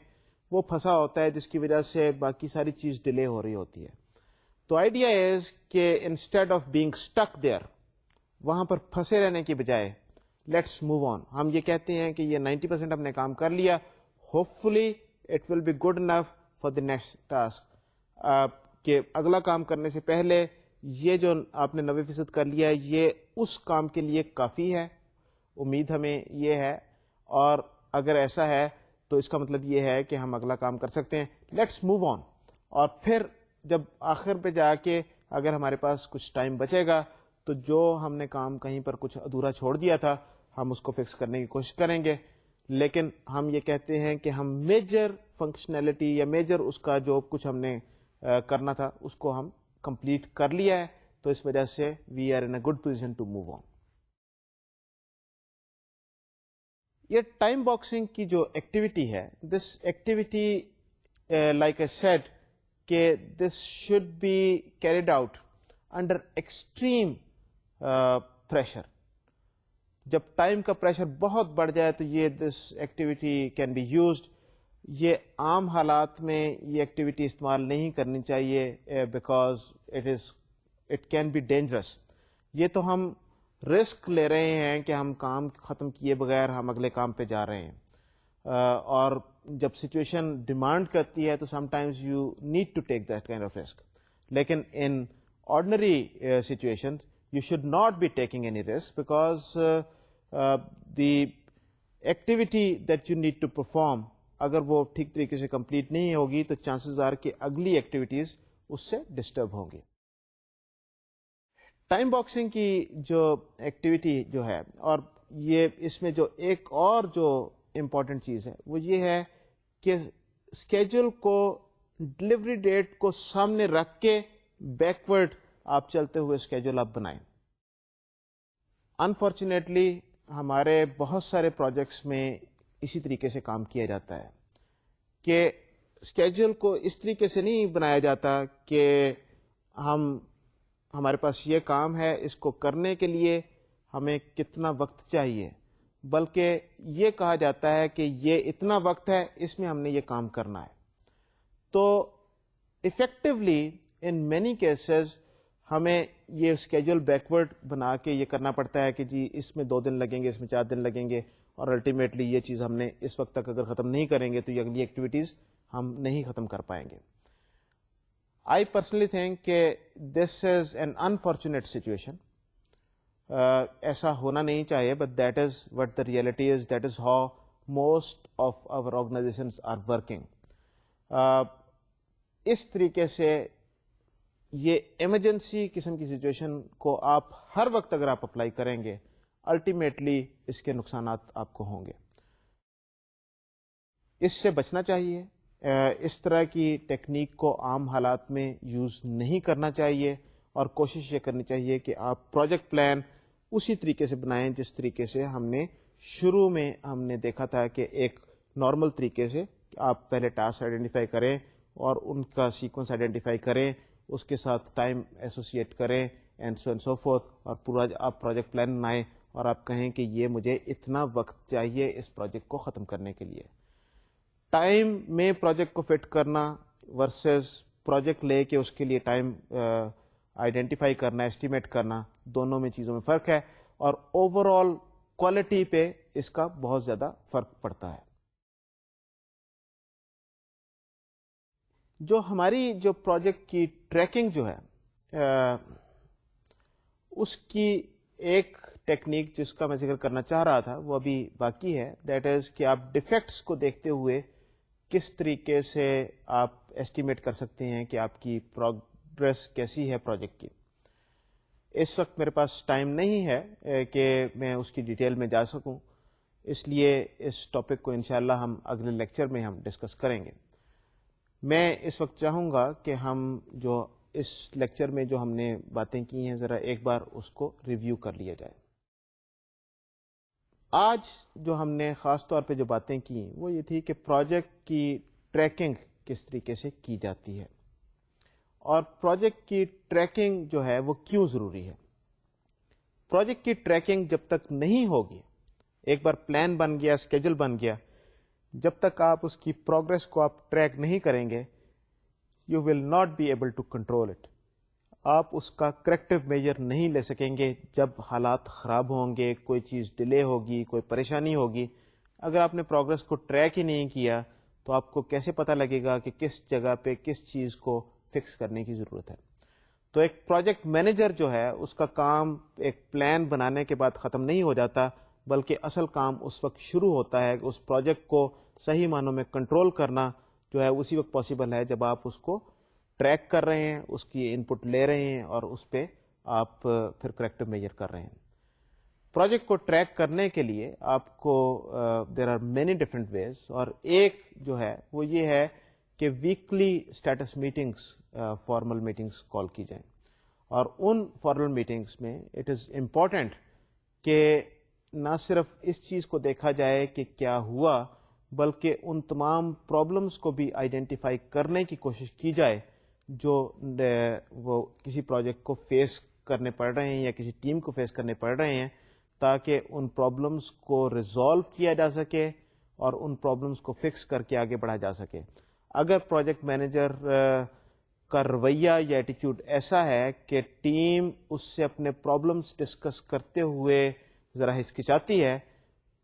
وہ پھنسا ہوتا ہے جس کی وجہ سے باقی ساری چیز ڈیلے ہو رہی ہوتی ہے. تو آئیڈیا از کہ instead of being stuck there, وہاں پر پھنسے رہنے کی بجائے لیٹس موو آن. ہم یہ کہتے ہیں کہ یہ 90% ہم نے کام کر لیا, hopefully it will be good enough for the next task, کہ اگلا کام کرنے سے پہلے یہ جو آپ نے 90% کر لیا ہے یہ اس کام کے لیے کافی ہے, امید ہمیں یہ ہے. اور اگر ایسا ہے تو اس کا مطلب یہ ہے کہ ہم اگلا کام کر سکتے ہیں, لیٹس موو آن. اور پھر جب آخر پہ جا کے اگر ہمارے پاس کچھ ٹائم بچے گا تو جو ہم نے کام کہیں پر کچھ ادھورا چھوڑ دیا تھا ہم اس کو فکس کرنے کی کوشش کریں گے. لیکن ہم یہ کہتے ہیں کہ ہم میجر فنکشنلٹی یا میجر اس کا جو کچھ ہم نے کرنا تھا اس کو ہم کمپلیٹ کر لیا ہے, تو اس وجہ سے we are in a good position to move on. یہ ٹائم باکسنگ کی جو ایکٹیویٹی ہے, this activity like a said کہ this should be carried out under extreme pressure. جب ٹائم کا پریشر بہت بڑھ جائے تو یہ this activity can be used. یہ عام حالات میں یہ ایکٹیویٹی استعمال نہیں کرنی چاہیے because it can be dangerous. یہ تو ہم رسک لے رہے ہیں کہ ہم کام ختم کیے بغیر ہم اگلے کام پہ جا رہے ہیں, اور جب سچویشن ڈیمانڈ کرتی ہے تو sometimes you need to take that kind of risk. لیکن in ordinary situations you should not be taking any risk because the activity that you need to perform اگر وہ ٹھیک طریقے سے کمپلیٹ نہیں ہوگی تو چانسز آر کہ اگلی ایکٹیویٹیز اس سے ڈسٹرب ہوں گی. ٹائم باکسنگ کی جو ایکٹیویٹی جو ہے, اور یہ اس میں جو ایک اور جو امپورٹنٹ چیز ہے وہ یہ ہے کہ اسکیجول کو ڈلیوری ڈیٹ کو سامنے رکھ کے بیکورڈ آپ چلتے ہوئے اسکیجول آپ بنائیں. انفارچونیٹلی ہمارے بہت سارے پروجیکٹس میں اسی طریقے سے کام کیا جاتا ہے کہ اسکیجول کو اس طریقے سے نہیں بنایا جاتا کہ ہمارے پاس یہ کام ہے, اس کو کرنے کے لیے ہمیں کتنا وقت چاہیے, بلکہ یہ کہا جاتا ہے کہ یہ اتنا وقت ہے, اس میں ہم نے یہ کام کرنا ہے. تو effectively in many cases ہمیں یہ اسکیجول بیکورڈ بنا کے یہ کرنا پڑتا ہے کہ جی اس میں 2 دن لگیں گے, اس میں 4 دن لگیں گے, اور الٹیمیٹلی یہ چیز ہم نے اس وقت تک اگر ختم نہیں کریں گے تو یہ اگلی ایکٹیویٹیز ہم نہیں ختم کر پائیں گے. آئی پرسنلی تھنک کہ this is an unfortunate situation. ایسا ہونا نہیں چاہیے, but that is what the reality is, that is how most of our organizations are working. اس طریقے سے یہ ایمرجنسی قسم کی سچویشن کو آپ ہر وقت اگر آپ اپلائی کریں گے الٹیمیٹلی اس کے نقصانات آپ کو ہوں گے. اس سے بچنا چاہیے. اس طرح کی ٹیکنیک کو عام حالات میں یوز نہیں کرنا چاہیے, اور کوشش یہ کرنی چاہیے کہ آپ پروجیکٹ پلان اسی طریقے سے بنائیں جس طریقے سے ہم نے شروع میں ہم نے دیکھا تھا کہ ایک نارمل طریقے سے آپ پہلے ٹاسک آئیڈینٹیفائی کریں اور ان کا سیکوینس آئیڈینٹیفائی کریں, اس کے ساتھ ٹائم ایسوسیٹ کریں and so and so fourth, اور پورا آپ پروجیکٹ پلان بنائیں اور آپ کہیں کہ یہ مجھے اتنا وقت چاہیے اس پروجیکٹ کو ختم کرنے کے لیے. ٹائم میں پروجیکٹ کو فٹ کرنا ورسز پروجیکٹ لے کے اس کے لیے ٹائم آئیڈینٹیفائی کرنا, ایسٹیمیٹ کرنا, دونوں میں چیزوں میں فرق ہے, اور اوور آل کوالٹی پہ اس کا بہت زیادہ فرق پڑتا ہے. جو ہماری جو پروجیکٹ کی ٹریکنگ جو ہے اس کی ایک ٹیکنیک جس کا میں ذکر کرنا چاہ رہا تھا وہ ابھی باقی ہے, دیٹ از کہ آپ ڈیفیکٹس کو دیکھتے ہوئے کس طریقے سے آپ ایسٹیمیٹ کر سکتے ہیں کہ آپ کی پروگرس کیسی ہے پروجیکٹ کی. اس وقت میرے پاس ٹائم نہیں ہے کہ میں اس کی ڈیٹیل میں جا سکوں, اس لیے اس ٹاپک کو انشاءاللہ ہم اگلے لیکچر میں ہم ڈسکس کریں گے. میں اس وقت چاہوں گا کہ ہم جو اس لیکچر میں جو ہم نے باتیں کی ہیں ذرا ایک بار اس کو ریویو کر لیا جائے. آج جو ہم نے خاص طور پہ جو باتیں کی وہ یہ تھی کہ پروجیکٹ کی ٹریکنگ کس طریقے سے کی جاتی ہے, اور پروجیکٹ کی ٹریکنگ جو ہے وہ کیوں ضروری ہے. پروجیکٹ کی ٹریکنگ جب تک نہیں ہوگی, ایک بار پلان بن گیا, اسکیجول بن گیا, جب تک آپ اس کی پروگرس کو آپ ٹریک نہیں کریں گے, you will not be able to control it. آپ اس کا کریکٹیو میجر نہیں لے سکیں گے جب حالات خراب ہوں گے, کوئی چیز ڈیلے ہوگی, کوئی پریشانی ہوگی. اگر آپ نے پروگرس کو ٹریک ہی نہیں کیا تو آپ کو کیسے پتہ لگے گا کہ کس جگہ پہ کس چیز کو فکس کرنے کی ضرورت ہے. تو ایک پروجیکٹ مینیجر جو ہے اس کا کام ایک پلان بنانے کے بعد ختم نہیں ہو جاتا, بلکہ اصل کام اس وقت شروع ہوتا ہے کہ اس پروجیکٹ کو صحیح معنوں میں کنٹرول کرنا جو ہے اسی وقت پاسبل ہے جب آپ اس کو ٹریک کر رہے ہیں, اس کی ان پٹ لے رہے ہیں اور اس پہ آپ پھر کریکٹیو میجر کر رہے ہیں. پروجیکٹ کو ٹریک کرنے کے لیے آپ کو there are many different ways, اور ایک جو ہے وہ یہ ہے کہ weekly status meetings, formal meetings call کی جائیں, اور ان فارمل میٹنگس میں اٹ از امپورٹنٹ کہ نہ صرف اس چیز کو دیکھا جائے کہ کیا ہوا, بلکہ ان تمام پرابلمس کو بھی آئیڈینٹیفائی کرنے کی کوشش کی جائے جو وہ کسی پروجیکٹ کو فیس کرنے پڑ رہے ہیں یا کسی ٹیم کو فیس کرنے پڑ رہے ہیں, تاکہ ان پرابلمس کو ریزالو کیا جا سکے اور ان پرابلمس کو فکس کر کے آگے بڑھا جا سکے. اگر پروجیکٹ مینیجر کا رویہ یا ایٹیچیوڈ ایسا ہے کہ ٹیم اس سے اپنے پرابلمس ڈسکس کرتے ہوئے ذرا ہچکچاتی ہے,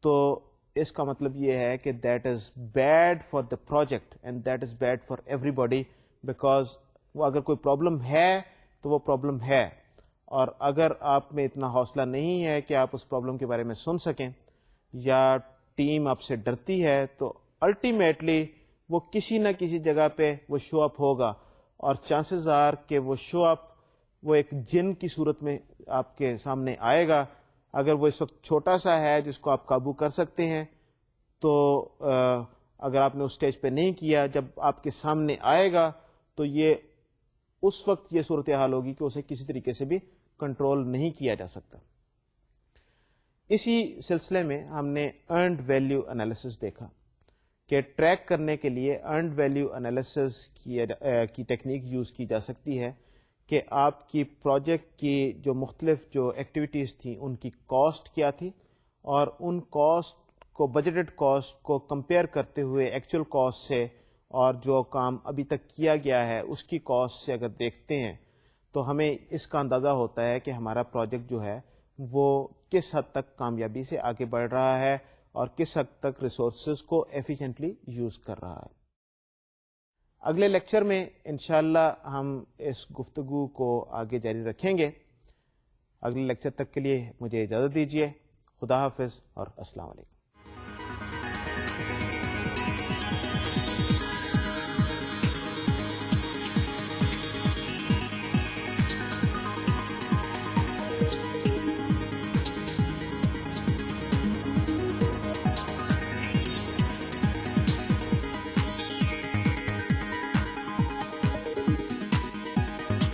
تو اس کا مطلب یہ ہے کہ that is bad for the project and that is bad for every body, because وہ اگر کوئی پرابلم ہے تو وہ پرابلم ہے, اور اگر آپ میں اتنا حوصلہ نہیں ہے کہ آپ اس پرابلم کے بارے میں سن سکیں, یا ٹیم آپ سے ڈرتی ہے, تو الٹیمیٹلی وہ کسی نہ کسی جگہ پہ وہ شو اپ ہوگا, اور چانسز آر کہ وہ شو اپ وہ ایک جن کی صورت میں آپ کے سامنے آئے گا. اگر وہ اس وقت چھوٹا سا ہے جس کو آپ قابو کر سکتے ہیں, تو اگر آپ نے اس سٹیج پہ نہیں کیا, جب آپ کے سامنے آئے گا تو یہ اس وقت یہ صورتحال ہوگی کہ اسے کسی طریقے سے بھی کنٹرول نہیں کیا جا سکتا. اسی سلسلے میں ہم نے ارنڈ ویلیو انالیسس دیکھا کہ ٹریک کرنے کے لیے ارنڈ ویلیو انالیسس کی ٹیکنیک یوز کی جا سکتی ہے کہ آپ کی پروجیکٹ کی جو مختلف جو ایکٹیویٹیز تھیں ان کی کاسٹ کیا تھی, اور ان کاسٹ کو بجٹڈ کاسٹ کو کمپیئر کرتے ہوئے ایکچوئل کاسٹ سے, اور جو کام ابھی تک کیا گیا ہے اس کی کاسٹ سے اگر دیکھتے ہیں تو ہمیں اس کا اندازہ ہوتا ہے کہ ہمارا پروجیکٹ جو ہے وہ کس حد تک کامیابی سے آگے بڑھ رہا ہے اور کس حد تک ریسورسز کو ایفیشینٹلی یوز کر رہا ہے. اگلے لیکچر میں انشاءاللہ ہم اس گفتگو کو آگے جاری رکھیں گے. اگلے لیکچر تک کے لیے مجھے اجازت دیجیے. خدا حافظ اور السلام علیکم.